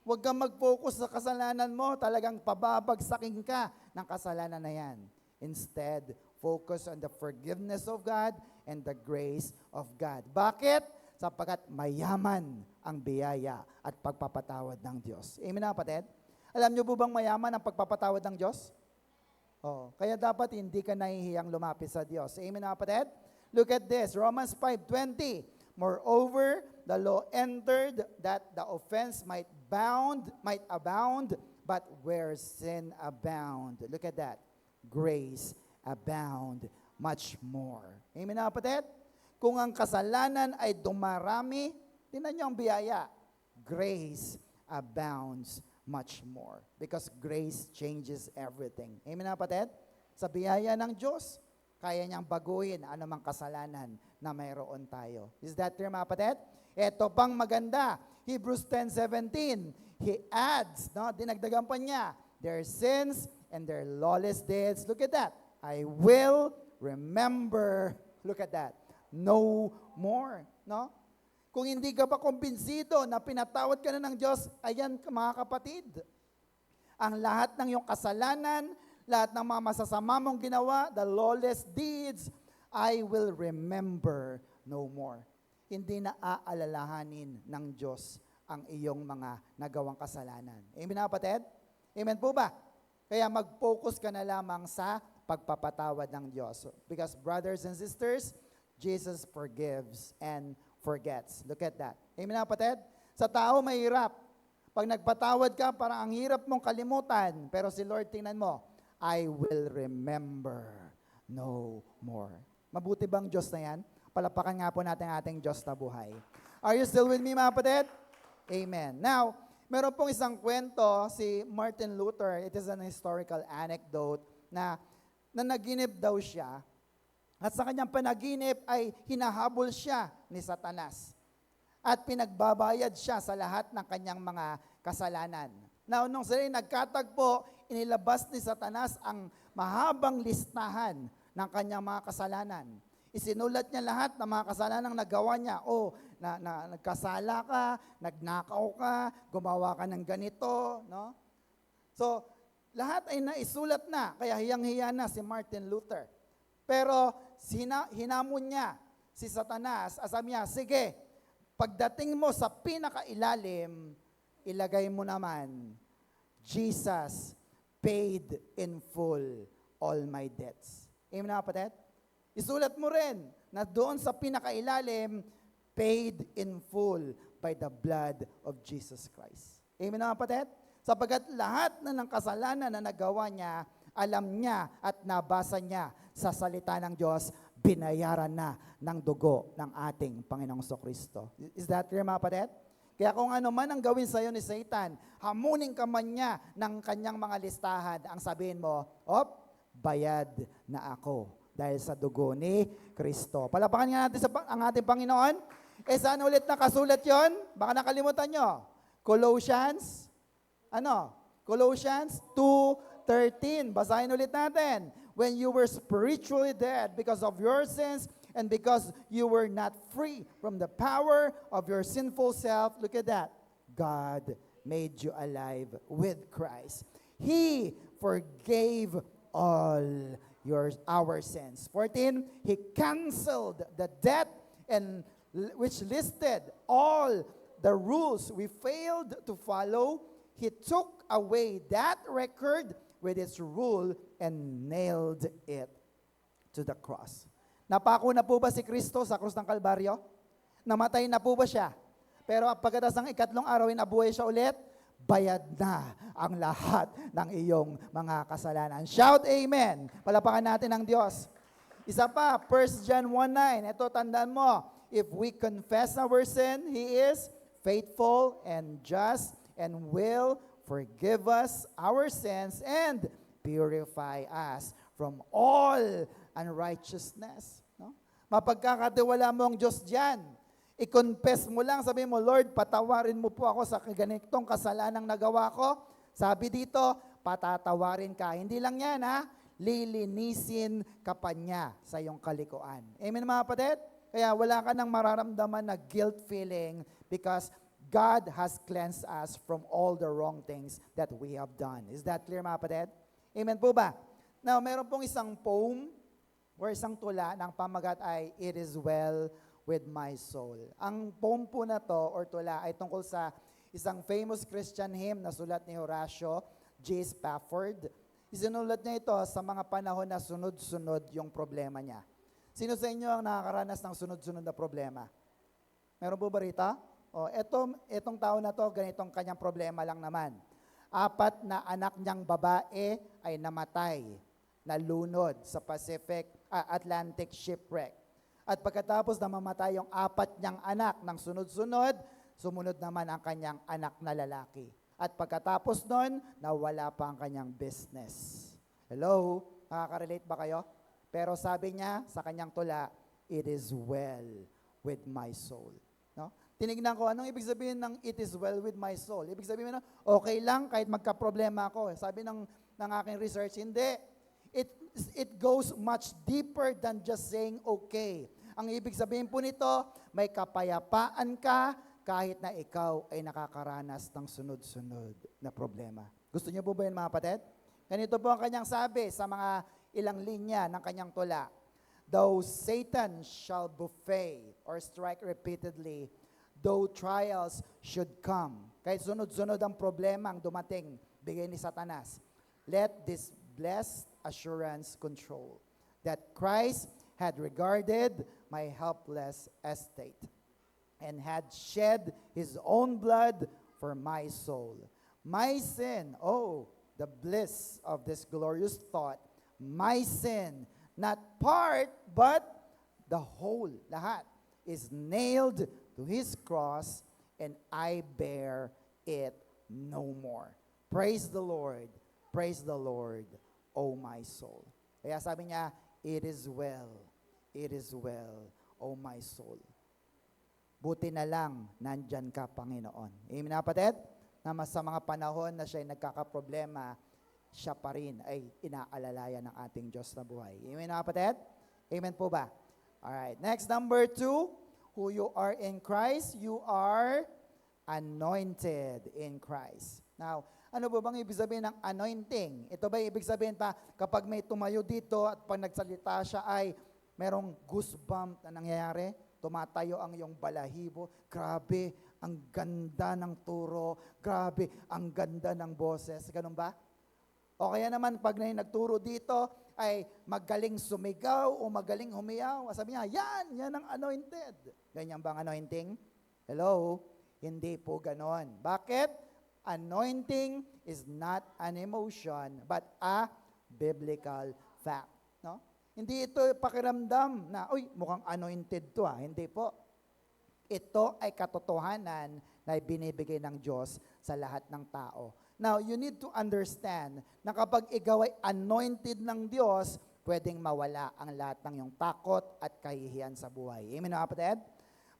Huwag kang mag-focus sa kasalanan mo, talagang pababagsakin ka ng kasalanan na yan. Instead, focus on the forgiveness of God and the grace of God. Bakit? Sapagkat mayaman ang biyaya at pagpapatawad ng Diyos. Amen na kapatid? Alam niyo po bang mayaman ang pagpapatawad ng Diyos? Oh, kaya dapat hindi ka nahihiyang lumapit sa Diyos. Amen mga kapatid? Look at this, Romans 5:20. Moreover, the law entered that the offense might abound, but where sin abound. Look at that. Grace abound much more. Amen mga kapatid? Kung ang kasalanan ay dumarami, tingnan niyo ang biyaya. Grace abounds much more. Because grace changes everything. Amen mga kapatid? Sa biyaya ng Diyos, kaya niyang baguhin anumang kasalanan na mayroon tayo. Is that clear mga kapatid? Ito pang maganda. Hebrews 10:17. He adds, no, dinagdagan pa niya, their sins and their lawless deeds. Look at that. I will remember, look at that, no more. No? Kung hindi ka pa kumbinsido na pinatawad ka na ng Diyos, ayan mga kapatid. Ang lahat ng iyong kasalanan, lahat ng mga masasama mong ginawa, the lawless deeds, I will remember no more. Hindi na aalalahanin ng Diyos ang iyong mga nagawang kasalanan. Amen na kapatid? Amen po ba? Kaya mag-focus ka na lamang sa pagpapatawad ng Diyos. Because brothers and sisters, Jesus forgives and forgets. Look at that. Amen na kapatid? Sa tao mahirap. Pag nagpatawad ka, parang ang hirap mong kalimutan. Pero si Lord, tingnan mo, I will remember no more. Mabuti bang Diyos na yan? Palapakan nga po natin ang ating Diyos na buhay. Are you still with me mga kapatid? Amen. Now, meron pong isang kwento si Martin Luther. It is an historical anecdote na naginip daw siya. At sa kanyang panaginip ay hinahabol siya ni Satanas. At pinagbabayad siya sa lahat ng kanyang mga kasalanan. Now, nung sila nagkatagpo, inilabas ni Satanas ang mahabang listahan ng kanyang mga kasalanan. Isinulat niya lahat ng mga kasalanan nagawa niya. Nagkasala ka, nagnakaw ka, gumawa ka ng ganito. No? So, lahat ay naisulat na, kaya hiyang-hiya na si Martin Luther. Pero hinamon niya si Satanas, sabi niya, sige, pagdating mo sa pinakailalim, ilagay mo naman, Jesus paid in full all my debts. Amen na kapatid? Isulat mo rin na doon sa pinakailalim, paid in full by the blood of Jesus Christ. Amen na kapatid? Sapagkat lahat na ng kasalanan na nagawa niya, alam niya at nabasa niya sa salita ng Diyos, binayaran na ng dugo ng ating Panginoong Kristo. Is that clear mga kapatid? Kaya kung ano man ang gawin sa iyo ni Satan, hamunin ka man niya ng kanyang mga listahan, ang sabihin mo, bayad na ako dahil sa dugo ni Kristo. Palapakan nga natin ang ating Panginoon. Saan ulit nakasulat yon? Baka nakalimutan nyo. Colossians 2:13. Basahin ulit natin. When you were spiritually dead because of your sins and because you were not free from the power of your sinful self, look at that. God made you alive with Christ. He forgave all our sins. 14, He canceled the debt and which listed all the rules we failed to follow. He took away that record with its rule and nailed it to the cross. Napako na po ba si Kristo sa krus ng Kalbaryo? Namatay na po ba siya? Pero pagkatapos ng ikatlong araw, nabuhay siya ulit, bayad na ang lahat ng iyong mga kasalanan. Shout amen! Palapakan natin ang Diyos. Isa pa, 1 John 1:9. Ito, tandaan mo, if we confess our sin, He is faithful and just and will forgive us our sins and purify us from all unrighteousness. No? Mapagkakatiwala mo ang Diyos diyan. I-confess mo lang, sabi mo, Lord, patawarin mo po ako sa ganitong kasalanang nagawa ko. Sabi dito, patatawarin ka. Hindi lang yan, lilinisin ka pa niya sa iyong kalikuan. Amen mga kapatid? Kaya wala ka nang mararamdaman na guilt feeling because God has cleansed us from all the wrong things that we have done. Is that clear mga kapatid? Amen po ba? Now, meron pong isang poem or isang tula ng pamagat ay, It is well with my soul. Ang poem po na to or tula ay tungkol sa isang famous Christian hymn na sulat ni Horatio J. Spafford. Isinulat niya ito sa mga panahon na sunod-sunod yung problema niya. Sino sa inyo ang nakakaranas ng sunod-sunod na problema? Meron po ba rito? O, etong tao na to, ganitong kanyang problema lang naman. 4 na anak niyang babae ay namatay, nalunod sa Atlantic shipwreck. At pagkatapos na mamatay yung 4 niyang anak ng sunod-sunod, sumunod naman ang kanyang anak na lalaki. At pagkatapos nun, nawala pa ang kanyang business. Hello? Nakaka-relate ba kayo? Pero sabi niya sa kanyang tula, it is well with my soul. No? Tinignan ko, anong ibig sabihin ng it is well with my soul? Ibig sabihin okay lang kahit magka-problema ako. Sabi ng aking research, hindi. It goes much deeper than just saying okay. Ang ibig sabihin po nito, may kapayapaan ka kahit na ikaw ay nakakaranas ng sunod-sunod na problema. Gusto niyo po ba yun, mga kapatid? Ganito po ang kanyang sabi sa mga ilang linya ng kanyang tula. Though Satan shall buffet or strike repeatedly, though trials should come. Kahit sunod-sunod ang problema ang dumating, bigay ni Satanas. Let this blessed assurance control that Christ had regarded my helpless estate and had shed his own blood for my soul. My sin, oh, the bliss of this glorious thought, my sin, not part, but the whole, lahat, is nailed to his cross, and I bear it no more. Praise the Lord, O my soul. Kaya sabi niya, it is well, O my soul. Buti na lang, nandyan ka, Panginoon. Amen na, kapatid? Na sa mga panahon na siya'y nagkakaproblema, siya pa rin ay inaalalayan ng ating Diyos na buhay. Amen na, kapatid? Amen po ba? Alright, next, number 2, who you are in Christ, you are anointed in Christ. Now, ano ba bang ibig sabihin ng anointing? Ito ba ibig sabihin pa, kapag may tumayo dito at pag nagsalita siya ay merong goosebump na nangyayari? Tumatayo ang iyong balahibo. Grabe, ang ganda ng turo. Grabe, ang ganda ng boses. Ganun ba? O kaya naman, pag nagturo dito, ay magaling sumigaw o magaling humiyaw. Sabi niya, yan ang anointed. Ganyan ba ang anointing? Hello? Hindi po ganon. Bakit? Anointing is not an emotion, but a biblical fact. No? Hindi ito pakiramdam na, uy, mukhang anointed to ah. Hindi po. Ito ay katotohanan na binibigay ng Diyos sa lahat ng tao. Now, you need to understand na kapag ikaw ay anointed ng Diyos, pwedeng mawala ang lahat ng iyong takot at kahihiyan sa buhay. Amen, mga kapatid?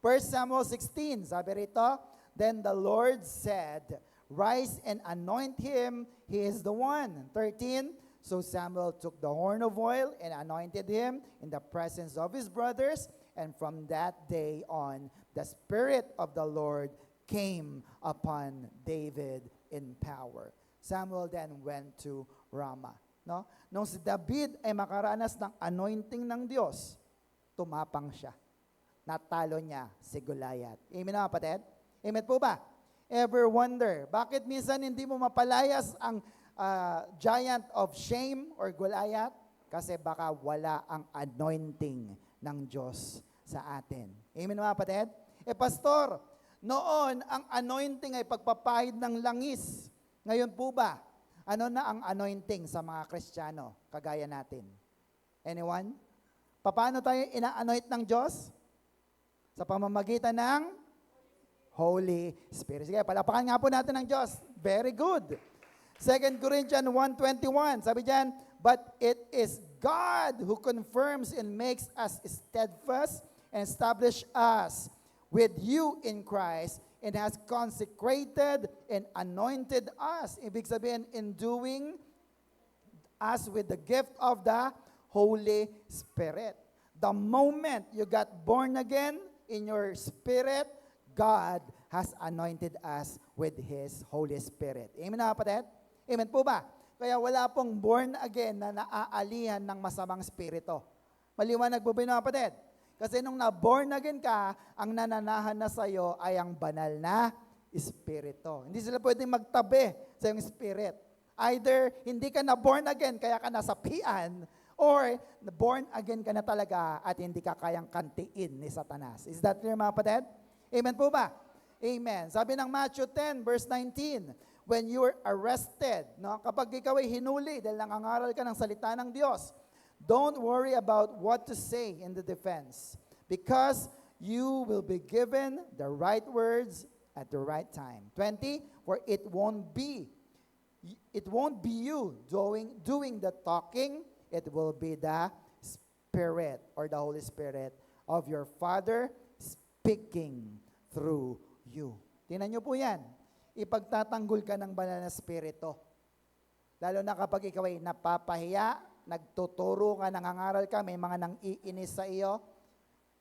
1 Samuel 16, sabi rito, then the Lord said, rise and anoint him, he is the one. 13, so Samuel took the horn of oil and anointed him in the presence of his brothers, and from that day on, the Spirit of the Lord came upon David in power. Samuel then went to Ramah. No? Nung si David ay makaranas ng anointing ng Diyos, tumapang siya. Natalo niya si Goliath. Amen na, kapatid? Amen po ba? Ever wonder, bakit minsan hindi mo mapalayas ang giant of shame or Goliath? Kasi baka wala ang anointing ng Diyos sa atin. Amen mga kapatid? Pastor, noon ang anointing ay pagpapahid ng langis. Ngayon po ba, ano na ang anointing sa mga Kristiyano, kagaya natin? Anyone? Paano tayo ina-anoint ng Diyos? Sa pamamagitan ng Holy Spirit. Sige, palapakan nga po natin ng Diyos. Very good. 2 Corinthians 1:21, sabi diyan, but it is God who confirms and makes us steadfast and establish us with you in Christ and has consecrated and anointed us. Ibig sabihin, enduing us with the gift of the Holy Spirit. The moment you got born again in your spirit, God has anointed us with His Holy Spirit. Amen na kapatid? Amen po ba? Kaya wala pong born again na naaalihan ng masamang spirito. Maliwanag po ba yun, kapatid? Kasi nung na-born again ka, ang nananahan na sa'yo ay ang banal na espiritu. Hindi sila pwedeng magtabi sa iyong spirit. Either hindi ka na born again, kaya ka nasapian, or born again ka na talaga at hindi ka kayang kantiin ni Satanas. Is that clear, mga kapatid? Amen po ba? Amen. Sabi ng Matthew 10, verse 19, when you are arrested, no, kapag ikaw ay hinuli dahil nangangaral ka ng salita ng Diyos, don't worry about what to say in the defense because you will be given the right words at the right time. 20, for it won't be you doing the talking, it will be the Spirit or the Holy Spirit of your Father speaking through you. Tingnan niyo po yan. Ipagtatanggol ka ng banal na Espiritu. Lalo na kapag ikaw ay napapahiya, nagtuturo ka, nangangaral ka, may mga nang-iinis sa iyo,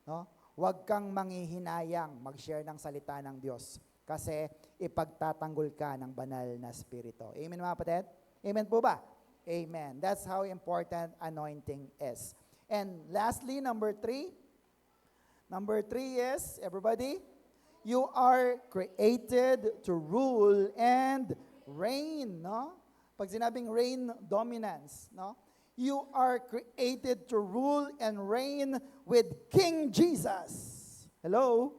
no? Huwag kang manghihinayang mag-share ng salita ng Diyos kasi ipagtatanggol ka ng banal na Espiritu. Amen, mga kapatid? Amen po ba? Amen. That's how important anointing is. And lastly, number 3. Number 3 is, everybody, you are created to rule and reign, no? Pag sinabing reign, dominance, no? You are created to rule and reign with King Jesus. Hello?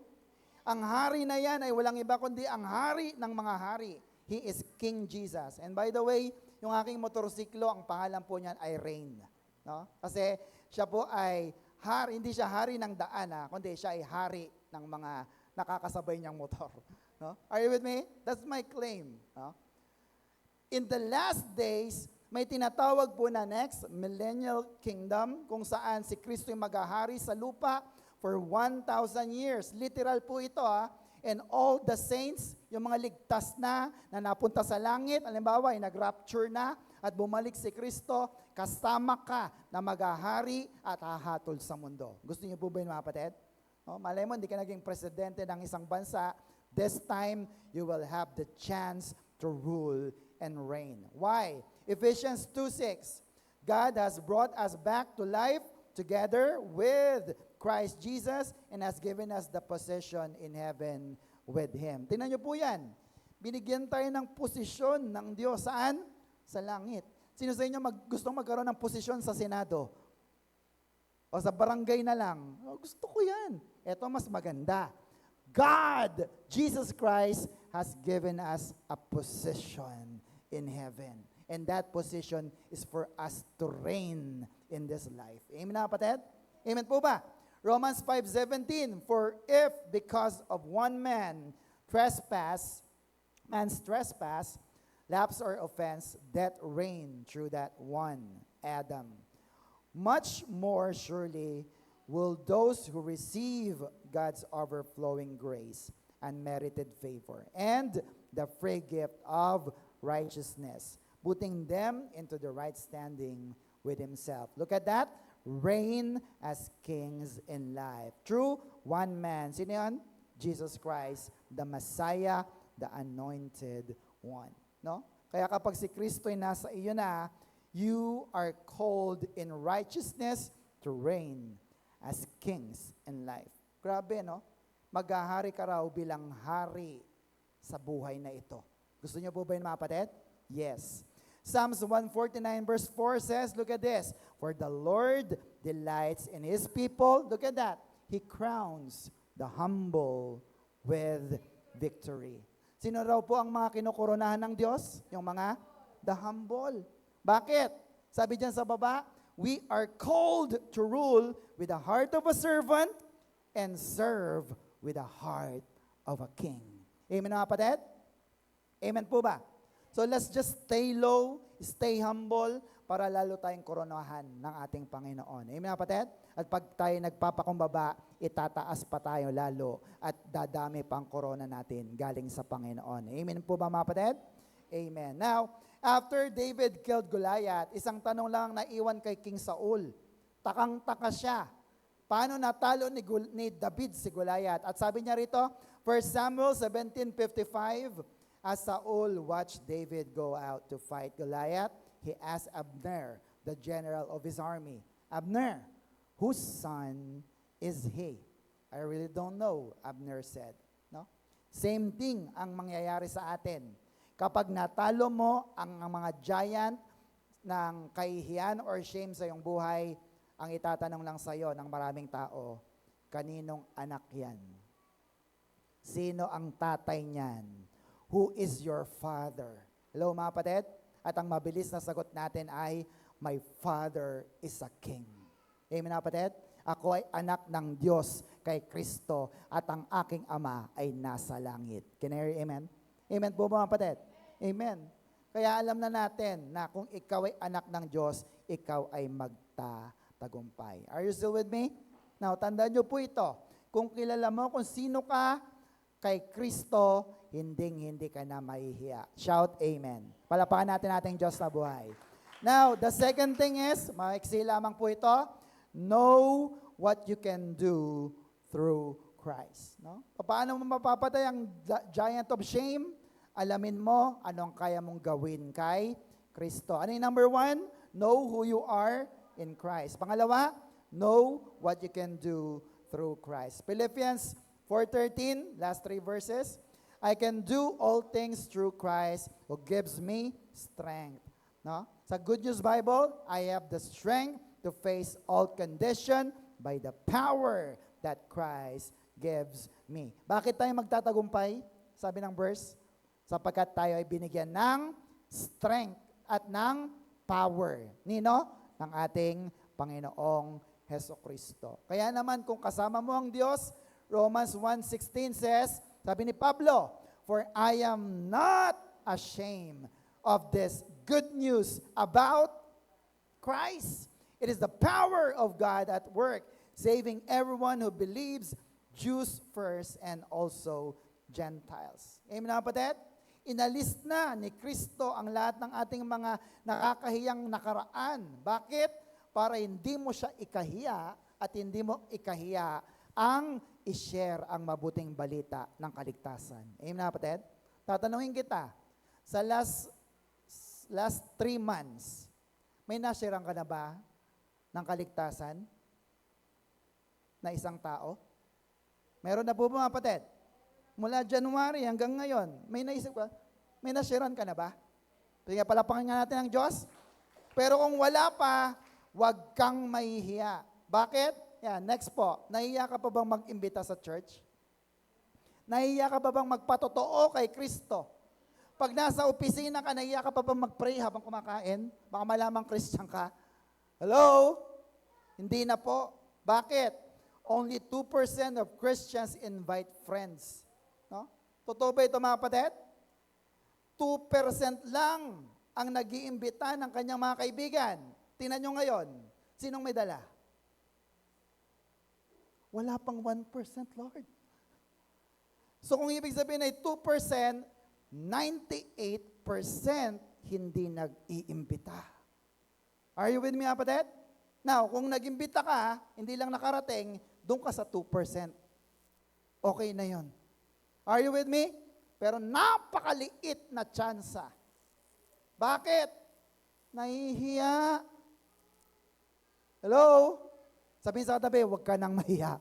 Ang hari na yan ay walang iba kundi ang hari ng mga hari. He is King Jesus. And by the way, yung aking motorsiklo, ang pangalan po niyan ay Reign. No? Kasi siya po ay hari, hindi siya hari ng daan, kundi siya ay hari ng mga nakakasabay niyang motor. No? Are you with me? That's my claim. No? In the last days, may tinatawag po na next millennial kingdom kung saan si Kristo yung maghahari sa lupa for 1,000 years. Literal po ito And all the saints, yung mga ligtas na napunta sa langit, halimbawa ay nag-rapture na at bumalik si Kristo, kasama ka na maghahari at hahatol sa mundo. Gusto niyo po ba yun, mga kapatid? Malay mo, hindi ka naging presidente ng isang bansa. This time, you will have the chance to rule and reign. Why? Ephesians 2:6, God has brought us back to life together with Christ Jesus and has given us the position in heaven with Him. Tingnan niyo po yan. Binigyan tayo ng posisyon ng Diyos. Saan? Sa langit. Sino sa inyo gustong magkaroon ng posisyon sa Senado? O sa barangay na lang? Gusto ko yan. Ito mas maganda. God, Jesus Christ, has given us a position in heaven. And that position is for us to reign in this life. Amen na, kapatid? Amen po ba? Romans 5:17, for if because of one man's trespass, lapse or offense, death reigned through that one, Adam, much more surely will those who receive God's overflowing grace, unmerited favor, and the free gift of righteousness, putting them into the right standing with Himself. Look at that. Reign as kings in life. Through one man. Sino yan? Jesus Christ, the Messiah, the Anointed One. No? Kaya kapag si Kristo ay nasa iyo na, you are called in righteousness to reign as kings in life. Grabe, no? Maghahari ka raw bilang hari sa buhay na ito. Gusto niyo po ba yun, mga kapatid? Yes. Psalms 149 verse 4 says, look at this, for the Lord delights in His people. Look at that. He crowns the humble with victory. Sino raw po ang mga kinokoronahan ng Diyos? Yung mga the humble. Bakit? Sabi diyan sa baba, we are called to rule with the heart of a servant and serve with the heart of a king. Amen, mga kapatid? Amen po ba? So let's just stay low, stay humble, para lalo tayong koronahan ng ating Panginoon. Amen, kapatid? At pag tayo nagpapakumbaba, itataas pa tayo lalo at dadami pang korona natin galing sa Panginoon. Amen po ba, mga kapatid? Amen. Now, after David killed Goliath, isang tanong lang naiwan kay King Saul. Takang-taka siya. Paano natalo ni David si Goliath? At sabi niya rito, 1 Samuel 17:55, as Saul watched David go out to fight Goliath, he asked Abner, the general of his army, Abner, whose son is he? I really don't know, Abner said. No? Same thing ang mangyayari sa atin. Kapag natalo mo ang mga giant ng kahihiyan or shame sa iyong buhay, ang itatanong lang sa iyo ng maraming tao, kaninong anak yan? Sino ang tatay niyan? Who is your father? Hello mga kapatid? At ang mabilis na sagot natin ay, my father is a king. Amen mga kapatid? Ako ay anak ng Diyos kay Kristo at ang aking ama ay nasa langit. Can I hear amen? Amen po mga kapatid? Amen. Kaya alam na natin na kung ikaw ay anak ng Diyos, ikaw ay magtatagumpay. Are you still with me? Now, tandaan nyo po ito. Kung kilala mo kung sino ka kay Kristo, hindi ka na mahihiya. Shout amen. Palapakan natin ating Diyos na buhay. Now, the second thing is, maiksi lamang po ito, know what you can do through Christ. No? Paano mo mapapatay ang giant of shame? Alamin mo anong kaya mong gawin kay Kristo. Ano yung number 1? Know who you are in Christ. Pangalawa, know what you can do through Christ. Philippians 4:13, last 3 verses. I can do all things through Christ who gives me strength. No? Sa Good News Bible, I have the strength to face all condition by the power that Christ gives me. Bakit tayo magtatagumpay? Sabi ng verse, sapagkat tayo ay binigyan ng strength at ng power. Nino? Ng ating Panginoong Hesukristo. Kaya naman kung kasama mo ang Diyos, Romans 1:16 says, sabi ni Pablo, for I am not ashamed of this good news about Christ. It is the power of God at work, saving everyone who believes, Jews first and also Gentiles. Amen na kapatid? Inalis na ni Kristo ang lahat ng ating mga nakakahiyang nakaraan. Bakit? Para hindi mo siya ikahiya at hindi mo ikahiya ang i-share ang mabuting balita ng kaligtasan. Amen na kapatid? Tatanungin kita, sa last 3 months, may nasharean ka na ba ng kaligtasan na isang tao? Meron na po mga kapatid? Mula January hanggang ngayon, may naisip ka, may nasharean ka na ba? Kaya palapakan nga natin ang Diyos. Pero kung wala pa, huwag kang mahihiya. Bakit? Yan, next po. Nahihiya ka pa bang mag-imbita sa church? Nahihiya ka pa bang magpatotoo kay Kristo? Pag nasa opisina ka, nahihiya ka pa bang mag-pray habang kumakain? Baka malamang Christian ka. Hello? Hindi na po. Bakit? Only 2% of Christians invite friends. No? Totoo ba ito mga kapatid? 2% lang ang nag-iimbita ng kanyang mga kaibigan. Tingnan nyo ngayon, sinong may dala? Wala pang 1%, Lord. So kung ibig sabihin ay 2%, 98% hindi nag-iimbita. Are you with me, kapatid? Now, kung nag-imbita ka, hindi lang nakarating, doon ka sa 2%. Okay na yon. Are you with me? Pero napakaliit na tsansa. Bakit? Nahihiya. Hello? Sabihin sa katabi, huwag ka nang mahiya.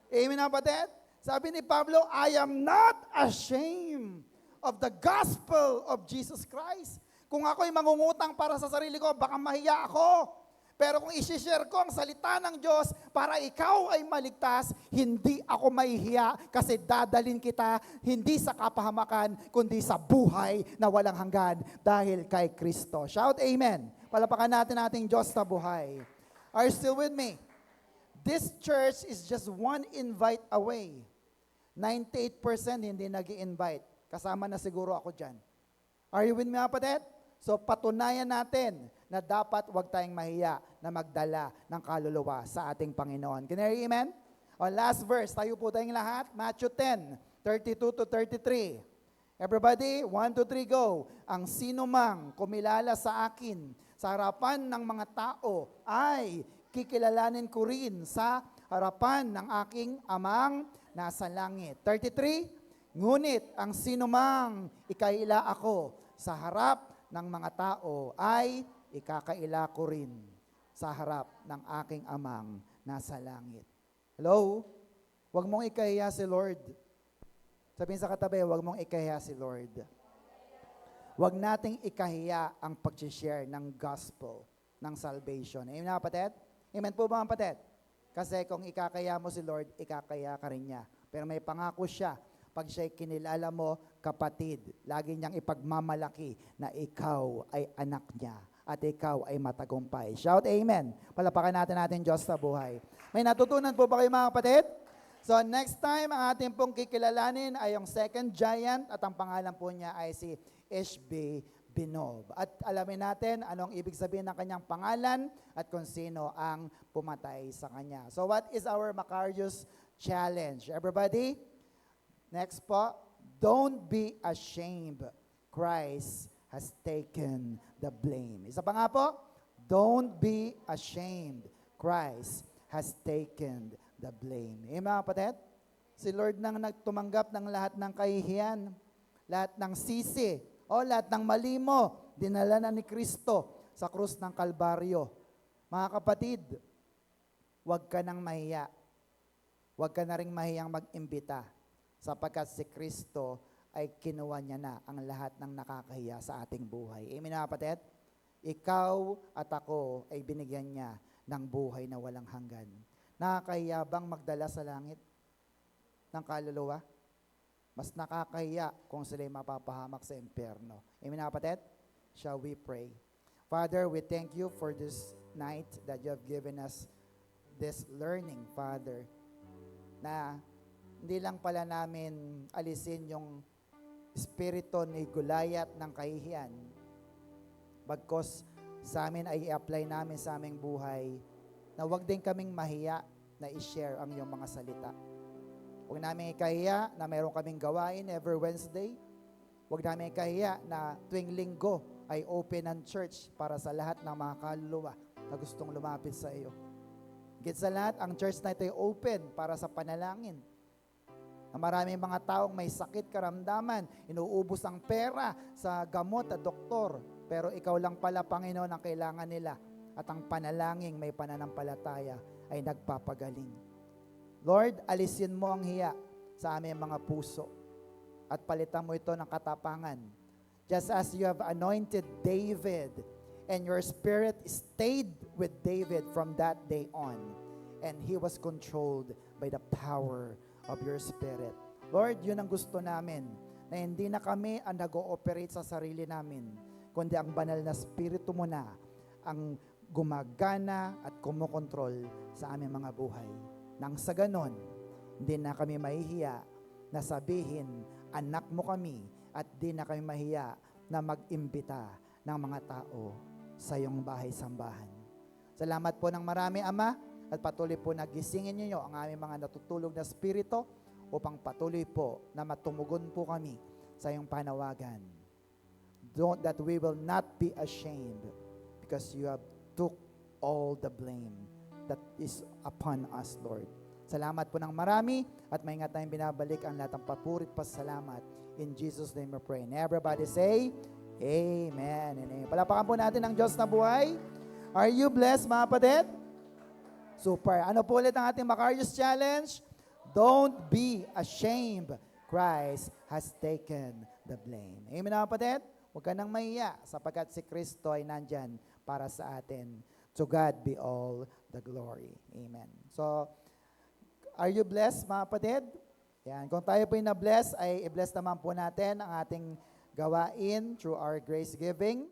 Amen na kapatid? Sabi ni Pablo, I am not ashamed of the gospel of Jesus Christ. Kung ako'y mangungutang para sa sarili ko, baka mahiya ako. Pero kung isi-share ko ang salita ng Diyos para ikaw ay maligtas, hindi ako mahihiya kasi dadalin kita hindi sa kapahamakan, kundi sa buhay na walang hanggan dahil kay Kristo. Shout amen. Palapakan natin ating Diyos na buhay. Are you still with me? This church is just one invite away. 98% hindi nag-i-invite. Kasama na siguro ako dyan. Are you with me, kapatid? So patunayan natin na dapat wag tayong mahiya na magdala ng kaluluwa sa ating Panginoon. Can you hear amen? O last verse, tayo po tayong lahat. Matthew 10:32-33. Everybody, 1, 2, 3, go. Ang sino mang kumilala sa akin sa harapan ng mga tao ay kikilalanin ko rin sa harapan ng aking amang nasa langit. 33, ngunit ang sino mang ikaila ako sa harap ng mga tao ay ikakaila ko rin sa harap ng aking amang nasa langit. Hello? Huwag mong ikahiya si Lord. Sabihin sa katabi, huwag mong ikahiya si Lord. Huwag nating ikahiya ang pag-share ng gospel, ng salvation. Amen mga kapatid? Amen po ba mga kapatid? Kasi kung ikakaya mo si Lord, ikakaya ka rin niya. Pero may pangako siya, pag siya'y kinilala mo, kapatid, lagi niyang ipagmamalaki na ikaw ay anak niya at ikaw ay matagumpay. Shout amen. Palapakan natin Diyos sa buhay. May natutunan po ba kayo mga kapatid? So next time, ang ating pong kikilalanin ay yung second giant at ang pangalan po niya ay si Ishbi Benob. At alamin natin anong ibig sabihin ng kanyang pangalan at kung sino ang pumatay sa kanya. So what is our Macarius challenge? Everybody? Next po, don't be ashamed. Christ has taken the blame. Isa pa nga po, don't be ashamed. Christ has taken the blame. Mga kapatid, si Lord nang nagtumanggap ng lahat ng kahihiyan, lahat ng sisi, o lahat ng mali mo, dinala na ni Kristo sa krus ng Kalbaryo. Mga kapatid, huwag ka nang mahiya. Huwag ka na ring mahiyang mag-imbita sapagkat si Kristo ay kinuha niya na ang lahat ng nakakahiya sa ating buhay. Amen mga kapatid? Ikaw at ako ay binigyan niya ng buhay na walang hanggan. Nakakahiya bang magdala sa langit ng kaluluwa? Mas nakakahiya kung sila'y mapapahamak sa impyerno. Amen na kapatid? Shall we pray? Father, we thank you for this night that you have given us this learning, Father, na hindi lang pala namin alisin yung espiritu ni Gulayat ng kahihiyan, bagkos sa amin ay i-apply namin sa aming buhay na huwag din kaming mahiya na i-share ang iyong mga salita. Huwag namin ikahiya na mayroon kaming gawain every Wednesday. Huwag namin ikahiya na tuwing linggo ay open ang church para sa lahat ng mga kaluluwa na gustong lumapit sa iyo. Higit sa lahat, ang church na ito ay open para sa panalangin. Na maraming mga taong may sakit, karamdaman, inuubos ang pera sa gamot at doktor. Pero ikaw lang pala, Panginoon, ang kailangan nila. At ang panalangin may pananampalataya ay nagpapagaling. Lord, alisin mo ang hiya sa aming mga puso at palitan mo ito ng katapangan. Just as you have anointed David and your spirit stayed with David from that day on and he was controlled by the power of your spirit. Lord, yun ang gusto namin, na hindi na kami ang nag-ooperate sa sarili namin, kundi ang banal na spirito mo na ang gumagana at kumokontrol sa aming mga buhay. Nang sa ganon, hindi na kami mahihiya na sabihin, anak mo kami, at di na kami mahiya na mag-imbita ng mga tao sa iyong bahay-sambahan. Salamat po ng marami, Ama, at patuloy po na gisingin niyo ang aming mga natutulog na spirito upang patuloy po na matumugon po kami sa iyong panawagan. That we will not be ashamed because you have took all the blame that is upon us, Lord. Salamat po ng marami at maingat tayong binabalik ang lahat ng papurit pasalamat. In Jesus' name we pray. And everybody say, Amen and Amen. Palapakan po natin ang Diyos na buhay. Are you blessed, mga kapatid? Super. Ano po ulit ang ating Macarius Challenge? Don't be ashamed. Christ has taken the blame. Amen, mga kapatid? Huwag ka nang mahiya sapagkat si Kristo ay nandyan para sa atin. To God be all the glory. Amen. So, are you blessed, mga kapatid? Yan. Kung tayo po na-bless, ay i-bless naman po natin ang ating gawain through our grace giving.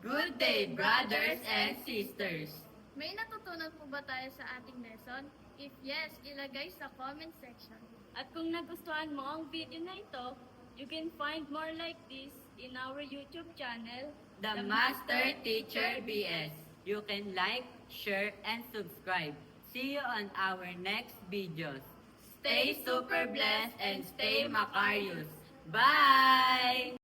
Good day, brothers and sisters! May natutunan po ba tayo sa ating lesson? If yes, ilagay sa comment section. At kung nagustuhan mo ang video na ito, you can find more like this in our YouTube channel, The Master Teacher BS. You can like, share, and subscribe. See you on our next videos. Stay super blessed and stay Macarius. Bye!